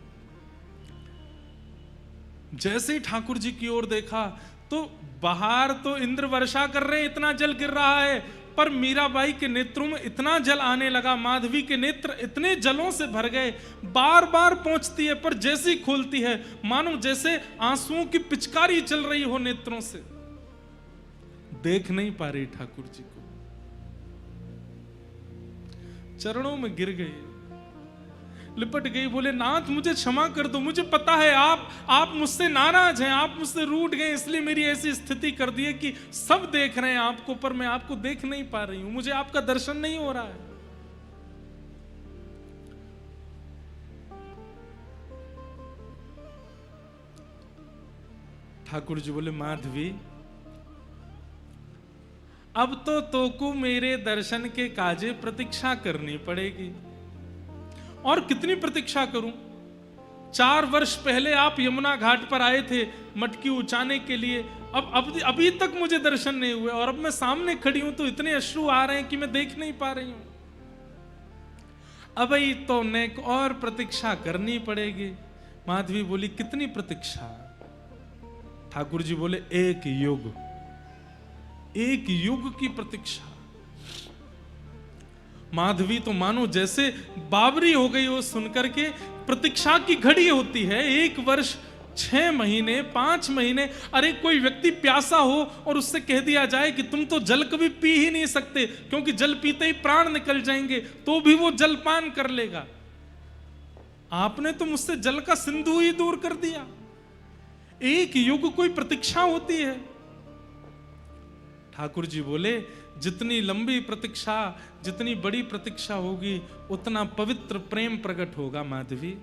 जैसे ही ठाकुर जी की ओर देखा तो बाहर तो इंद्र वर्षा कर रहे, इतना जल गिर रहा है, पर मीराबाई के नेत्रों में इतना जल आने लगा, माधवी के नेत्र इतने जलों से भर गए, बार बार पहुंचती है पर जैसे ही खोलती है मानो जैसे आंसुओं की पिचकारी चल रही हो नेत्रों से, देख नहीं पा रही ठाकुर जी को। चरणों में गिर गई, लिपट गई, बोले नाथ मुझे क्षमा कर दो, मुझे पता है आप मुझसे नाराज हैं, आप मुझसे रूठ गए, इसलिए मेरी ऐसी स्थिति कर दी है कि सब देख रहे हैं आपको पर मैं आपको देख नहीं पा रही हूं, मुझे आपका दर्शन नहीं हो रहा है। ठाकुर जी बोले माधवी अब तो तोको मेरे दर्शन के काजे प्रतीक्षा करनी पड़ेगी। और कितनी प्रतीक्षा करूं? 4 वर्ष पहले आप यमुना घाट पर आए थे मटकी उचाने के लिए, अब अभी तक मुझे दर्शन नहीं हुए और अब मैं सामने खड़ी हूं तो इतने अश्रु आ रहे हैं कि मैं देख नहीं पा रही हूं। अब ही तो नेक और प्रतीक्षा करनी पड़ेगी। माधवी बोली कितनी प्रतीक्षा? ठाकुर जी बोले 1 युग, 1 युग की प्रतीक्षा। माधवी तो मानो जैसे बावरी हो गई हो सुनकर के। प्रतीक्षा की घड़ी होती है 1 वर्ष, 6 महीने, 5 महीने। अरे कोई व्यक्ति प्यासा हो और उससे कह दिया जाए कि तुम तो जल कभी पी ही नहीं सकते क्योंकि जल पीते ही प्राण निकल जाएंगे, तो भी वो जलपान कर लेगा। आपने तो मुझसे जल का सिंधु ही दूर कर दिया। 1 युग कोई प्रतीक्षा होती है। ठाकुर जी बोले, जितनी लंबी प्रतीक्षा, जितनी बड़ी प्रतीक्षा होगी, उतना पवित्र प्रेम प्रकट होगा माधवी।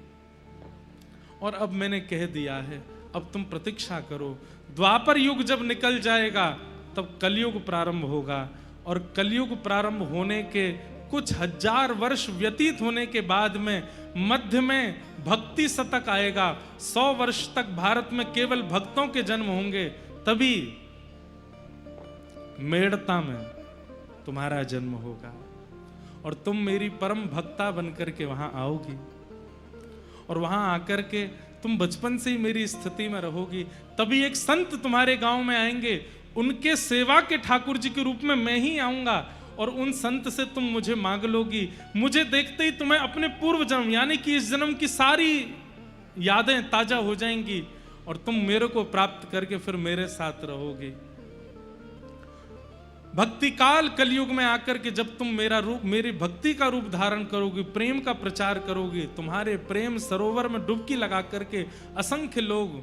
और अब मैंने कह दिया है, अब तुम प्रतीक्षा करो। द्वापर युग जब निकल जाएगा तब कलयुग प्रारंभ होगा, और कलयुग प्रारंभ होने के कुछ हजार वर्ष व्यतीत होने के बाद में मध्य में भक्ति शतक आएगा। 100 वर्ष तक भारत में केवल भक्तों के जन्म होंगे, तभी मेड़ता में तुम्हारा जन्म होगा और तुम मेरी परम भक्ता बनकर के वहां आओगी, और वहां आकर के तुम बचपन से ही मेरी स्थिति में रहोगी। तभी एक संत तुम्हारे गांव में आएंगे, उनके सेवा के ठाकुर जी के रूप में मैं ही आऊंगा, और उन संत से तुम मुझे मांग लोगी। मुझे देखते ही तुम्हें अपने पूर्व जन्म यानी कि इस जन्म की सारी यादें ताजा हो जाएंगी, और तुम मेरे को प्राप्त करके फिर मेरे साथ रहोगी। भक्ति काल कलयुग में आकर के जब तुम मेरा रूप, मेरी भक्ति का रूप धारण करोगी, प्रेम का प्रचार करोगी, तुम्हारे प्रेम सरोवर में डुबकी लगा करके असंख्य लोग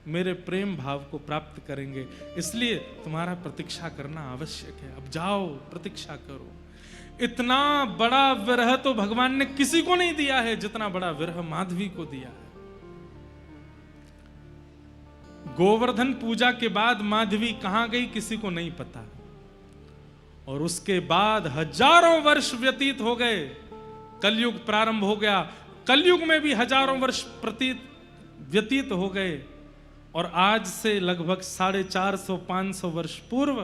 मेरे प्रेम भाव को प्राप्त करेंगे। इसलिए तुम्हारा प्रतीक्षा करना आवश्यक है। अब जाओ, प्रतीक्षा करो। इतना बड़ा विरह तो भगवान ने किसी को नहीं दिया है जितना बड़ा विरह माधवी को दिया है। गोवर्धन पूजा के बाद माधवी कहां गई किसी को नहीं पता, और उसके बाद हजारों वर्ष व्यतीत हो गए, कलयुग प्रारंभ हो गया। कलयुग में भी हजारों वर्ष व्यतीत हो गए, और आज से लगभग 450-500 वर्ष पूर्व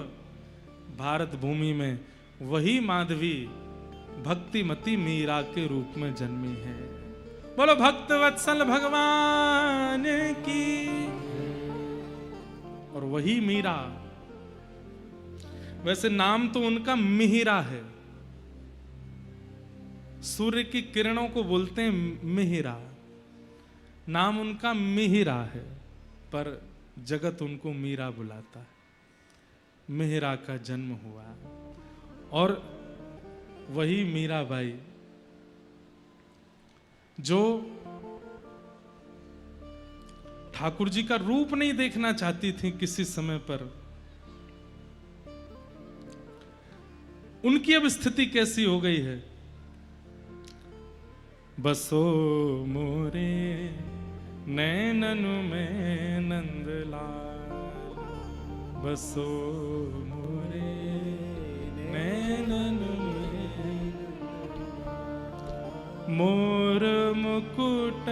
भारत भूमि में वही माधवी भक्तिमती मीरा के रूप में जन्मी है। बोलो भक्त वत्सल भगवान की। और वही मीरा, वैसे नाम तो उनका मिहिरा है, सूर्य की किरणों को बोलते हैं मिहिरा, नाम उनका मिहिरा है, पर जगत उनको मीरा बुलाता है। मिहिरा का जन्म हुआ, और वही मीराबाई जो ठाकुर जी का रूप नहीं देखना चाहती थी किसी समय पर, उनकी अब स्थिति कैसी हो गई है। बसो मोरे नैनन में नंदलाल, बसो मोरे नैनन में, मोर मुकुट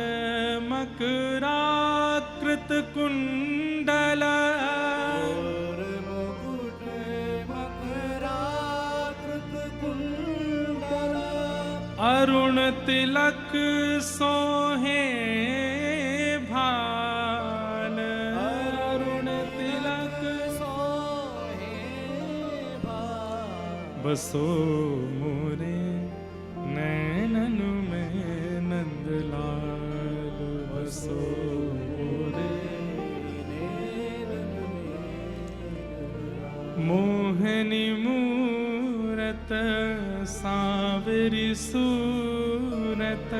मकराकृत कुंडल, मोर मुकुट मकराकृत कुंडल, अरुण तिलक सोहे भाल, अरुण तिलक सोहे भाल, बसो मोरे नैनन में नंदलाल, बसो मोरे नैनन में, मोहनी मूरत सांवरी सूरत,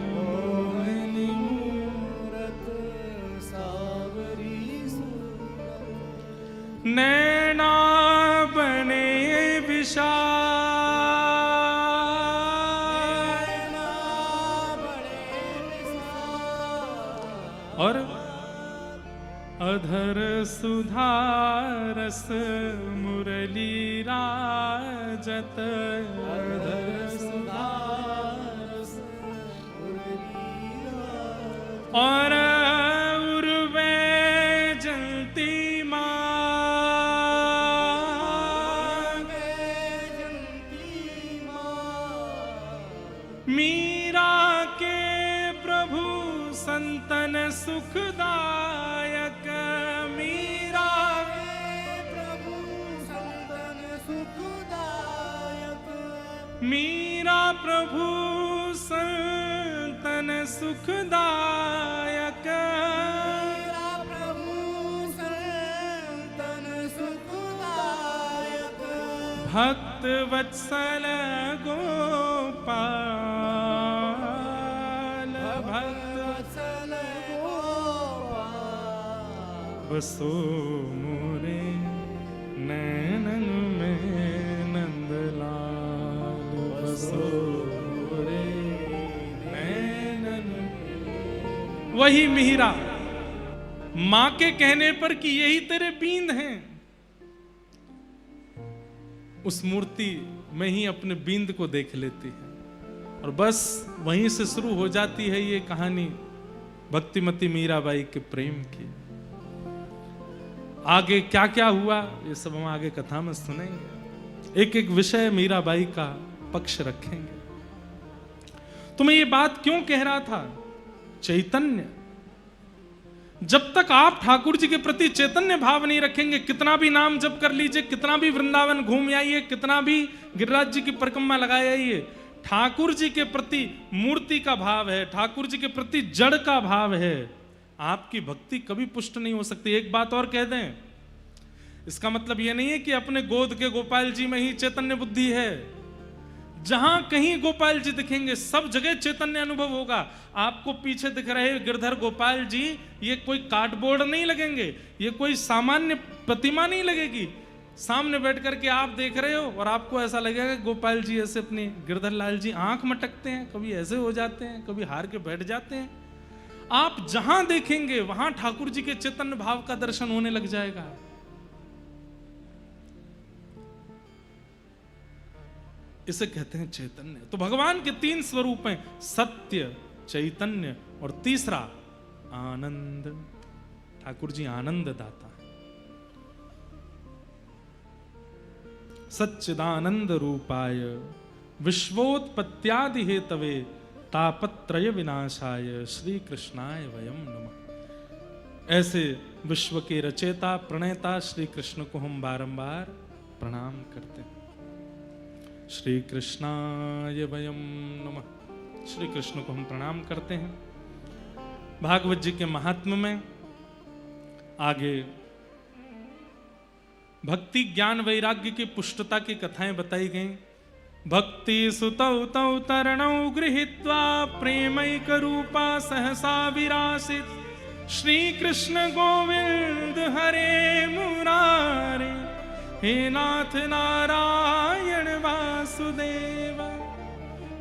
मोहनी मूरत सांवरी सूरत, नैना बने विशाल, और अधर सुधारस मुरली राजत, अधर सुधारस मुरली राजत, और उर्वे जंती माँ, मीरा के प्रभु संतन सुखदायक, मीरा के प्रभु संतन सुखदायक, मीरा प्रभु संतन सुखदायक, मीरा प्रभु संतन सुखदायक, भक्त वत्सल गोपाल, भक्त वत्सल गोपाल, बसो मोरे नैनन में नंदलाल बसो रे नैनन। वही मिहिरा मां के कहने पर कि यही तेरे बींद हैं, उस मूर्ति में ही अपने बींद को देख लेती है और बस वहीं से शुरू हो जाती है ये कहानी भक्तिमती मीराबाई के प्रेम की। आगे क्या क्या हुआ ये सब हम आगे कथा में सुनेंगे, एक एक विषय मीराबाई का पक्ष रखेंगे। तो मैं ये बात क्यों कह रहा था, चैतन्य, जब तक आप ठाकुर जी के प्रति चैतन्य भाव नहीं रखेंगे, कितना भी नाम जप कर लीजिए, कितना भी वृंदावन घूम आइए, कितना भी गिरिराज जी की परिक्रमा लगाए आइए, ठाकुर जी के प्रति मूर्ति का भाव है, ठाकुर जी के प्रति जड़ का भाव है, आपकी भक्ति कभी पुष्ट नहीं हो सकती। एक बात और कह दें, इसका मतलब यह नहीं है कि अपने गोद के गोपाल जी में ही चैतन्य बुद्धि है। जहां कहीं गोपाल जी दिखेंगे सब जगह चैतन्य अनुभव होगा। आपको पीछे दिख रहे गिरधर गोपाल जी ये कोई कार्डबोर्ड नहीं लगेंगे, ये कोई सामान्य प्रतिमा नहीं लगेगी। सामने बैठ करके आप देख रहे हो और आपको ऐसा लगेगा गोपाल जी ऐसे अपने गिरधर लाल जी आंख मटकते हैं, कभी ऐसे हो जाते हैं, कभी हार के बैठ जाते हैं। आप जहां देखेंगे वहां ठाकुर जी के चैतन्य भाव का दर्शन होने लग जाएगा। इसे कहते हैं चैतन्य। तो भगवान के तीन स्वरूप हैं, सत्य, चैतन्य और तीसरा आनंद। ठाकुर जी आनंद दाता है। सच्चिदानंद रूपाय विश्वोत्पत्त्यादि हेतवे तापत्रय विनाशाय श्री कृष्णाय वयम नमः। ऐसे विश्व के रचयिता प्रणेता श्री कृष्ण को हम बारंबार प्रणाम करते हैं। श्री कृष्णाय वयम नमः। श्री कृष्ण को हम प्रणाम करते हैं। भागवत जी के महात्म्य में आगे भक्ति ज्ञान वैराग्य की पुष्टता की कथाएं बताई गई। भक्ति सुतौ तौ तरणौ गृहीत्वा प्रेमैक रूपा सहसा विरासित श्री कृष्ण गोविंद हरे मुरारे हे नाथ नारायण वासुदेव।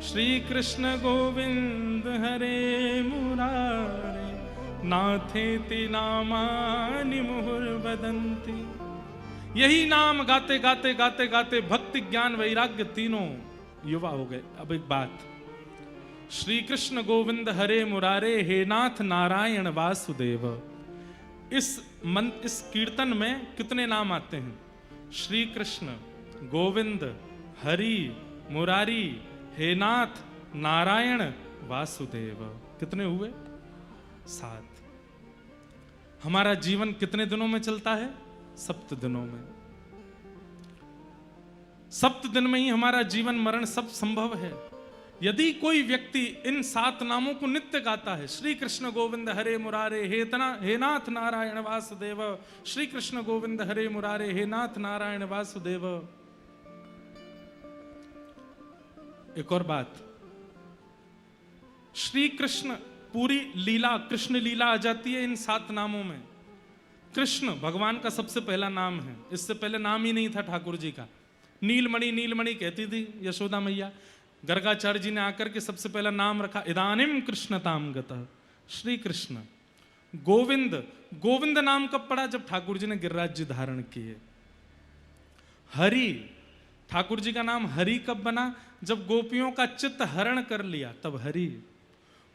श्री कृष्ण गोविंद हरे मुरारे नाथेति नामानि मुहुर्वदन्ति। यही नाम गाते गाते गाते गाते भक्ति ज्ञान वैराग्य तीनों युवा हो गए। अब एक बात, श्री कृष्ण गोविंद हरे मुरारे हे नाथ नारायण वासुदेव, इस कीर्तन में कितने नाम आते हैं? श्री कृष्ण गोविंद हरि मुरारी हे नाथ नारायण वासुदेव। कितने हुए? 7। हमारा जीवन कितने दिनों में चलता है? 7 दिनों में। 7 दिन में ही हमारा जीवन मरण सब संभव है। यदि कोई व्यक्ति इन 7 नामों को नित्य गाता है, श्री कृष्ण गोविंद हरे मुरारे हे नाथ नारायण वासुदेव, श्री कृष्ण गोविंद हरे मुरारे हे नाथ नारायण वासुदेव। एक और बात, श्री कृष्ण पूरी लीला कृष्ण लीला आ जाती है इन 7 नामों में। कृष्ण भगवान का सबसे पहला नाम है, इससे पहले नाम ही नहीं था ठाकुर जी का। नीलमणि नीलमणि कहती थी यशोदा मैया। गर्गाचार्य जी ने आकर के सबसे पहला नाम रखा इदानीम कृष्णताम गतः, श्री कृष्ण। गोविंद, गोविंद नाम कब पड़ा? जब ठाकुर जी ने गिरिराज जी धारण किए। हरि, ठाकुर जी का नाम हरि कब बना? जब गोपियों का चित्त हरण कर लिया तब हरि।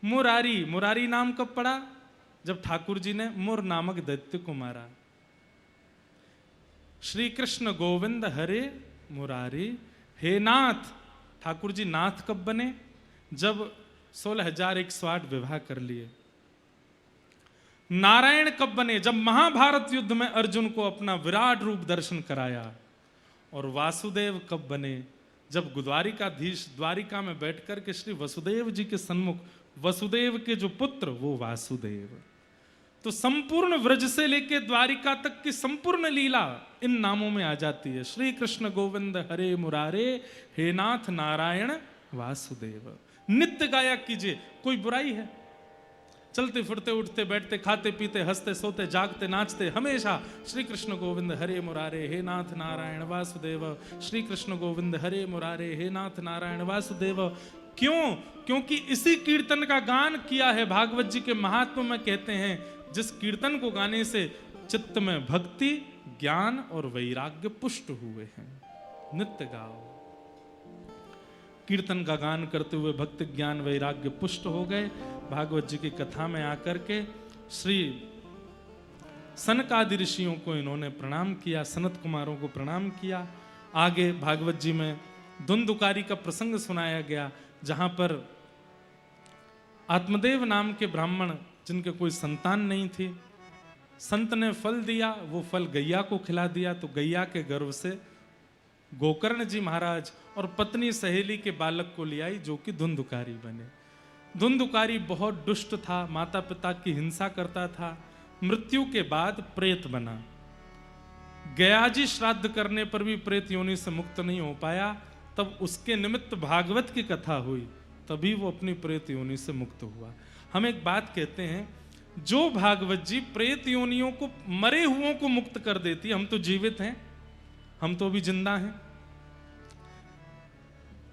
मुरारी, मुरारी नाम कब पड़ा? जब ठाकुर जी ने मुर नामक दैत्य को मारा। श्री कृष्ण गोविंद हरे मुरारी हे नाथ, ठाकुर जी नाथ कब बने? जब 16,108 विवाह कर लिए। नारायण कब बने? जब महाभारत युद्ध में अर्जुन को अपना विराट रूप दर्शन कराया। और वासुदेव कब बने? जब द्वारिकाधीश द्वारिका में बैठकर के श्री वसुदेव जी के सन्मुख, वसुदेव के जो पुत्र वो वासुदेव। तो संपूर्ण व्रज से लेके द्वारिका तक की संपूर्ण लीला इन नामों में आ जाती है। श्री कृष्ण गोविंद हरे मुरारे हे नाथ नारायण वासुदेव। नित्य गाया कीजिए। कोई बुराई है? चलते फिरते उठते बैठते खाते पीते हंसते सोते जागते नाचते हमेशा श्री कृष्ण गोविंद हरे मुरारे हे नाथ नारायण वासुदेव, श्री कृष्ण गोविंद हरे मुरारे हे नाथ नारायण वासुदेव। क्यों? क्योंकि इसी कीर्तन का गान किया है। भागवत जी के महात्म्य में कहते हैं जिस कीर्तन को गाने से चित्त में भक्ति ज्ञान और वैराग्य पुष्ट हुए हैं। नित्य गाओ। कीर्तन का गान करते हुए भक्ति ज्ञान वैराग्य पुष्ट हो गए। भागवत जी की कथा में आकर के श्री सनकादि ऋषियों को इन्होंने प्रणाम किया, सनत कुमारों को प्रणाम किया। आगे भागवत जी में धुंधुकारी का प्रसंग सुनाया गया, जहां पर आत्मदेव नाम के ब्राह्मण जिनके कोई संतान नहीं थी, संत ने फल दिया, वो फल गैया को खिला दिया, तो गैया के गर्भ से गोकर्ण जी महाराज और पत्नी सहेली के बालक को ले आई, जो कि धुंधुकारी बने। धुंधुकारी बहुत दुष्ट था, माता पिता की हिंसा करता था। मृत्यु के बाद प्रेत बना। गयाजी श्राद्ध करने पर भी प्रेत योनि से मुक्त नहीं हो पाया। तब उसके निमित्त भागवत की कथा हुई, तभी वो अपनी प्रेत योनि से मुक्त हुआ। हम एक बात कहते हैं, जो भागवत जी प्रेत योनियों को, मरे हुओं को मुक्त कर देती, हम तो जीवित हैं, हम तो अभी जिंदा हैं।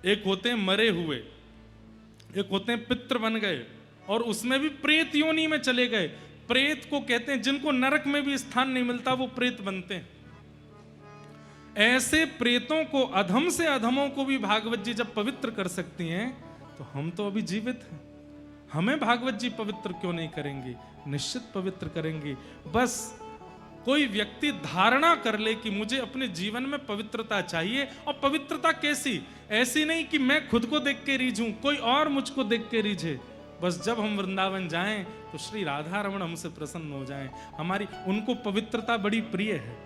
एक होते हैं मरे हुए, एक होते हैं पितृ बन गए, और उसमें भी प्रेत योनि में चले गए। प्रेत को कहते हैं जिनको नरक में भी स्थान नहीं मिलता, वो प्रेत बनते हैं। ऐसे प्रेतों को, अधम से अधमों को भी भागवत जी जब पवित्र कर सकती हैं, तो हम तो अभी जीवित हैं, हमें भागवत जी पवित्र क्यों नहीं करेंगे? निश्चित पवित्र करेंगे। बस कोई व्यक्ति धारणा कर ले कि मुझे अपने जीवन में पवित्रता चाहिए। और पवित्रता कैसी? ऐसी नहीं कि मैं खुद को देख के रीझूं, कोई और मुझको देख के रीझे। बस जब हम वृंदावन जाएं तो श्री राधा रमण हमसे प्रसन्न हो जाएं। हमारी, उनको पवित्रता बड़ी प्रिय है,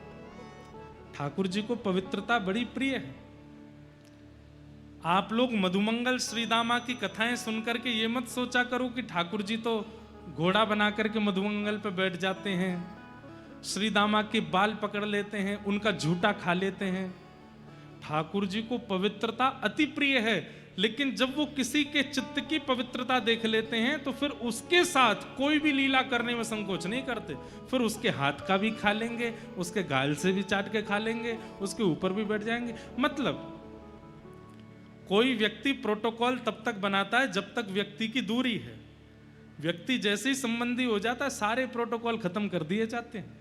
ठाकुर जी को पवित्रता बड़ी प्रिय है। आप लोग मधुमंगल श्रीदामा की कथाएं सुनकर के ये मत सोचा करो कि ठाकुर जी तो घोड़ा बना करके मधुमंगल पे बैठ जाते हैं, श्रीदामा के बाल पकड़ लेते हैं, उनका झूठा खा लेते हैं। ठाकुर जी को पवित्रता अति प्रिय है, लेकिन जब वो किसी के चित्त की पवित्रता देख लेते हैं तो फिर उसके साथ कोई भी लीला करने में संकोच नहीं करते। फिर उसके हाथ का भी खा लेंगे, उसके गाल से भी चाट के खा लेंगे, उसके ऊपर भी बैठ जाएंगे। मतलब कोई व्यक्ति प्रोटोकॉल तब तक बनाता है जब तक व्यक्ति की दूरी है। व्यक्ति जैसे ही संबंधी हो जाता है, सारे प्रोटोकॉल खत्म कर दिए जाते हैं।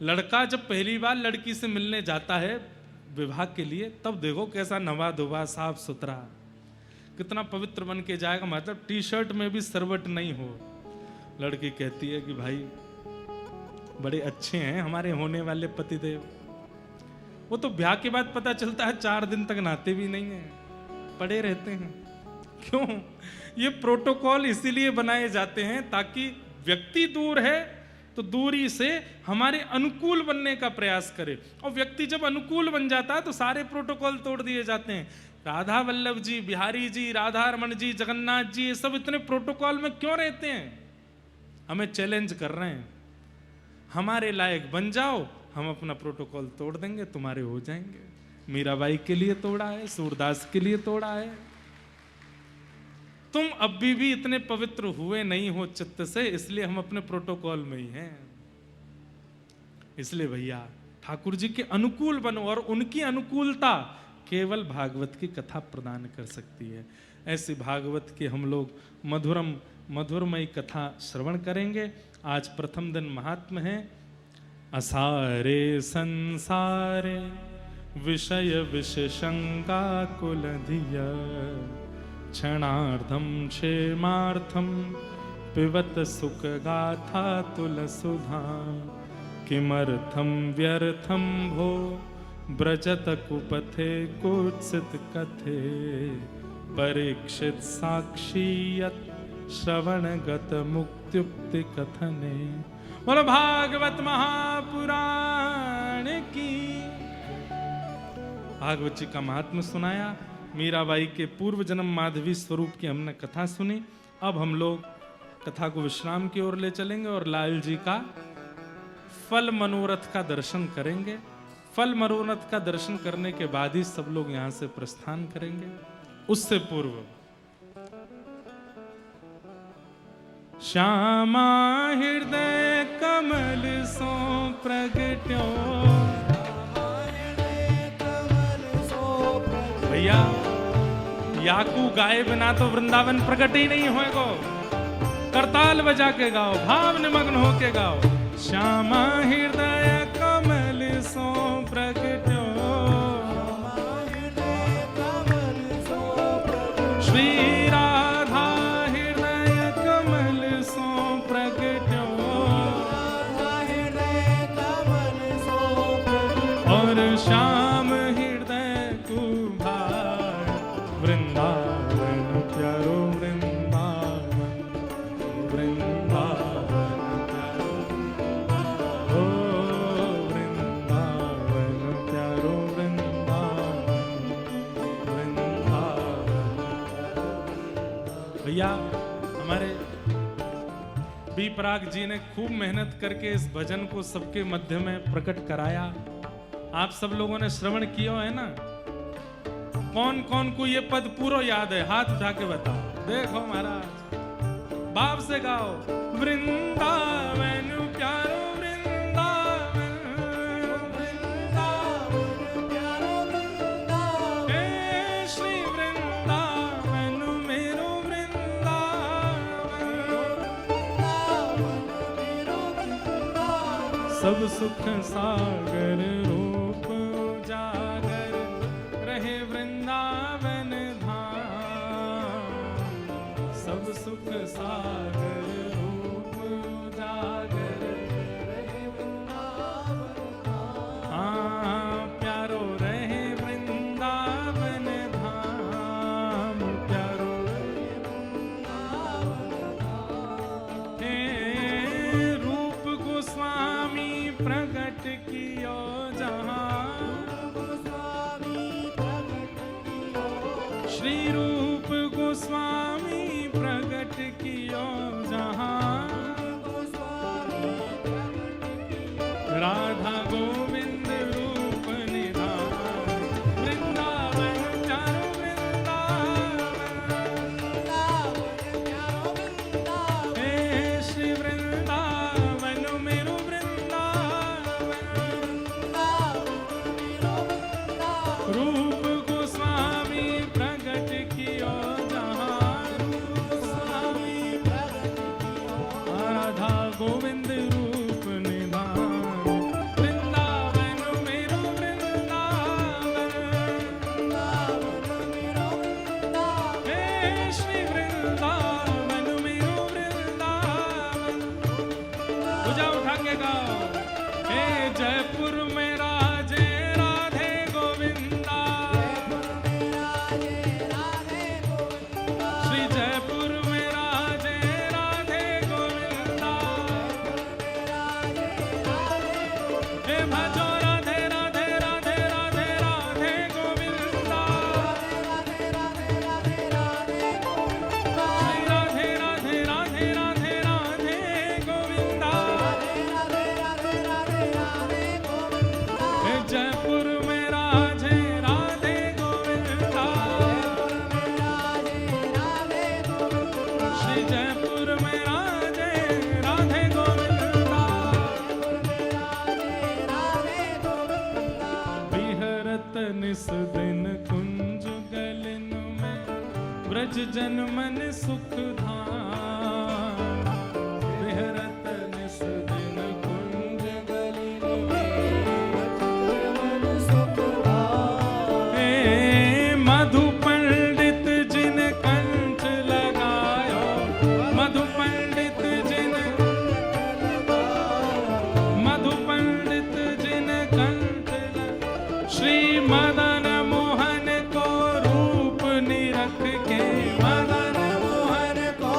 लड़का जब पहली बार लड़की से मिलने जाता है विवाह के लिए, तब देखो कैसा नवा धोवा साफ सुथरा, कितना पवित्र बन के जाएगा। मतलब टी शर्ट में भी सरवट नहीं हो। लड़की कहती है कि भाई बड़े अच्छे हैं हमारे होने वाले पतिदेव। वो तो ब्याह के बाद पता चलता है 4 दिन तक नहाते भी नहीं है, पड़े रहते हैं। क्यों? ये प्रोटोकॉल इसीलिए बनाए जाते हैं ताकि व्यक्ति दूर है तो दूरी से हमारे अनुकूल बनने का प्रयास करे। और व्यक्ति जब अनुकूल बन जाता है तो सारे प्रोटोकॉल तोड़ दिए जाते हैं। राधा वल्लभ जी, बिहारी जी, राधा रमन जी, जगन्नाथ जी, ये सब इतने प्रोटोकॉल में क्यों रहते हैं? हमें चैलेंज कर रहे हैं, हमारे लायक बन जाओ, हम अपना प्रोटोकॉल तोड़ देंगे, तुम्हारे हो जाएंगे। मीराबाई के लिए तोड़ा है, सूरदास के लिए तोड़ा है। तुम अभी भी इतने पवित्र हुए नहीं हो चित्त से, इसलिए हम अपने प्रोटोकॉल में ही हैं। इसलिए भैया ठाकुर जी के अनुकूल बनो, और उनकी अनुकूलता केवल भागवत की कथा प्रदान कर सकती है। ऐसी भागवत के हम लोग मधुरमयी कथा श्रवण करेंगे। आज प्रथम दिन महात्म है। असारे संसारे विषय विषशंका कुलधिया, क्षणार्धम क्षेमार्थम पिबत सुख गाथा तुलसुधा, किमर्थम व्यर्थम भो ब्रजत कुपथे कुत्सित कथे, परीक्षित साक्षीयत श्रवणगत मुक्त्युक्ति कथने। बोलो भागवत महापुराण की। भागवत जी का महात्म्य सुनाया, मीराबाई के पूर्व जन्म माधवी स्वरूप की हमने कथा सुनी। अब हम लोग कथा को विश्राम की ओर ले चलेंगे और लाल जी का फल मनोरथ का दर्शन करेंगे। फल मनोरथ का दर्शन करने के बाद ही सब लोग यहां से प्रस्थान करेंगे। उससे पूर्व श्यामा हृदय कमल सो प्रगट्यो। भैया याकू गाए बिना तो वृंदावन प्रकट ही नहीं होएगो। करताल बजा के गाओ, भाव निमग्न होके गाओ। श्यामा हृदय कमल सो प्रगट्यो, श्री राधा हृदय कमल सो प्रगट्यो, और श्याम हृदय कुभार वृंदावन प्यारो वृंदावन, वृंदावन प्यारो, ओ वृंदावन प्यारो वृंदावन, वृंदावन। भैया हमारे बी पराग जी ने खूब मेहनत करके इस भजन को सबके मध्य में प्रकट कराया। आप सब लोगों ने श्रवण किया है ना? कौन कौन को ये पद पूरा याद है? हाथ उठा के बताओ। देखो महाराज, बाप से गाओ। वृंदावन प्यारो वृंदावन, हे श्री वृंदावन मेरो वृंदावन, सब सुख सागर रूप उजागर रहे वृंदावन धाम, सब सुख सागर रूप उजागर रहे वृंदावन धाम। हाँ प्यारो रहे वृंदावन धाम, प्यारो रहे वृंदावन धाम। हे रूप गोस्वामी प्रकट कियो जहाँ, श्री रूप गोस्वामी प्रकट कियो जहाँ, राधा गोविंद रूप निधान, वृंदावन प्यारो वृंदावन, हे श्री वृंदावन मेरो वृंदावन, रूप गोस्वामी प्रकट कियो जहाँ, राधा गोविंद रूप निधान, वृंदावन मेरो वृंदावन, हे श्री वृंदावन मेरो वृंदावन। भुजा उठा के गाओ। हे जयपुर में राजे राधे गोविंदा, श्री जयपुर में राजे राधे गोविंदा, हे भजो राधे राधे राधे राधे राधे गोविंदा, श्री राधे राधे राधे राधे राधे गोविंदा, हे जयपुर में राजे राधे गोविंदा, श्री जयपुर में राजे राधे गोविंदा, विहरत निस दिन कुंज गलिन में, ब्रज जन मन सुख धाम, विहरत निस दिन कुंज गलिन में, हे मधु पंडित जिन कंठ लगायो, मधु पंडित जिन, मधु पंडित जिन कंठ लग, श्री मदन मोहन को रूप निरख के, मदन मोहन को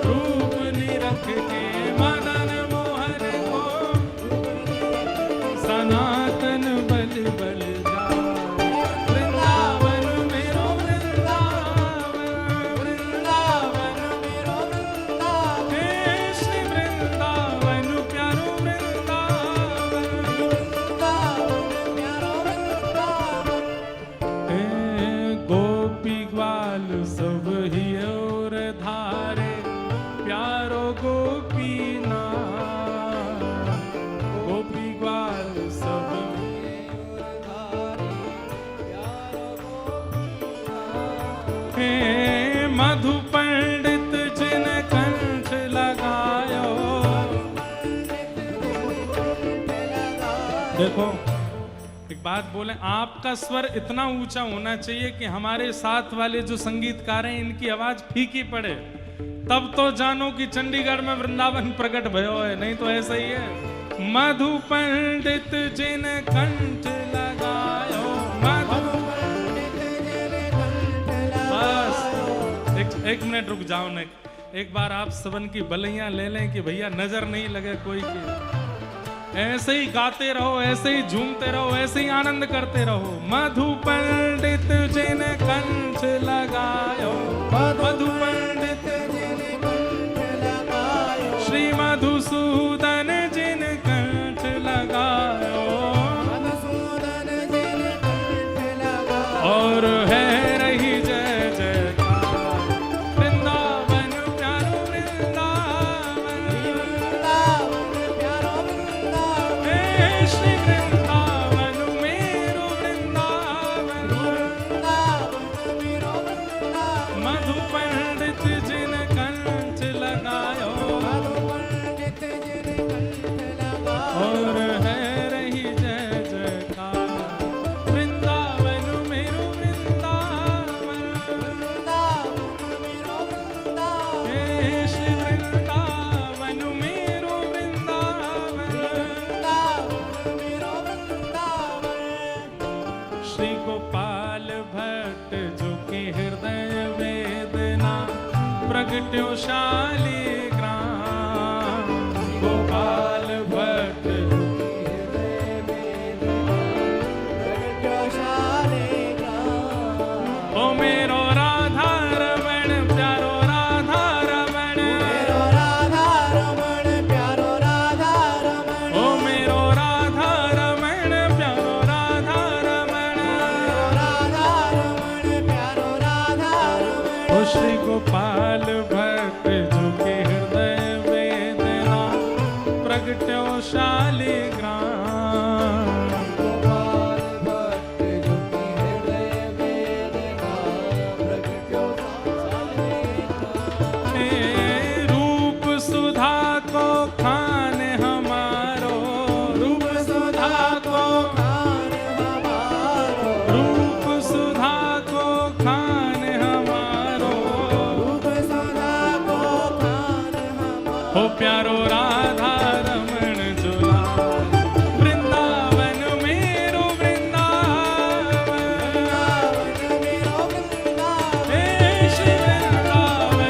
रूप निरख के मदन मोहन को सनातन बल बल जाए। वृंदावन मेरो वृंदावन, वृंदावन मेरो वृंदावन, हे श्री वृंदावन प्यारो वृंदावन, वृंदावन प्यारो वृंदावन। हे गोपी ग्वाल सब ही और धारे प्यारो गोपी नाथ। गोपी ग्वाल सब हे मधु पंडित जिन कंठ लगायो। देखो एक बात बोले, आपका स्वर इतना ऊंचा होना चाहिए कि हमारे साथ वाले जो संगीतकार हैं इनकी आवाज फीकी पड़े, तब तो जानो कि चंडीगढ़ में वृंदावन प्रकट भयो है, नहीं तो ऐसा ही है। मधु पंडित जिन कंठ लगायो, मधु बस एक मिनट रुक जाओ न, एक बार आप सबन की बलैया ले लें कि भैया नजर नहीं लगे कोई की। ऐसे ही गाते रहो, ऐसे ही झूमते रहो, ऐसे ही आनंद करते रहो। मधु पंडित जिन कंठ लगायो, मधु पंडित जिन कंठ लगायो, श्री मधुसूदन जिन कंठ लगायो, मधुसूदन जिन कंठ लगायो। और है रही जय जयकार वृंदावन प्यारो वृंदावन, वृंदावन प्यारो वृंदावन, हे श्री वृंदावन मेरो वृंदावन, वृंदावन मेरो वृंदावन। मधु पंडित जिन कंठ लगायो, मधु पंडित जिन कंठ लगायो, और है रही जय जयकार वृंदावन मेरो वृंदावन, वृंदावन मेरो वृंदावन, हे श्री वृंदावन मेरो वृंदावन। वृंदावन मेरो वृंदावन। श्री गोपाल भट्ट जो कि हृदय वेदना प्रगट्यो शालिग्राम। गोपाल भट्ट ओ मेरो राधा रमण प्यारो राधा रमण, मेरो राधा रमण प्यारो राधा रमण, ओ मेरो राधा रमण प्यारो राधा रमण। राधा रमण प्यारो राधा रमण। ओ श्री गोपाल भट्ट जो कि हृदय वेदना प्रगट्यो शालिग्राम। गोपाल भट्ट जो कि हृदय वेदना प्रगट्यो शालिग्राम। हे रूप सुधा को खान हमारो, रूप सुधा को, खान हमारो, रूप सुधा को खान हमारो। रूप सुधा को खान हमारो। हो प्यारो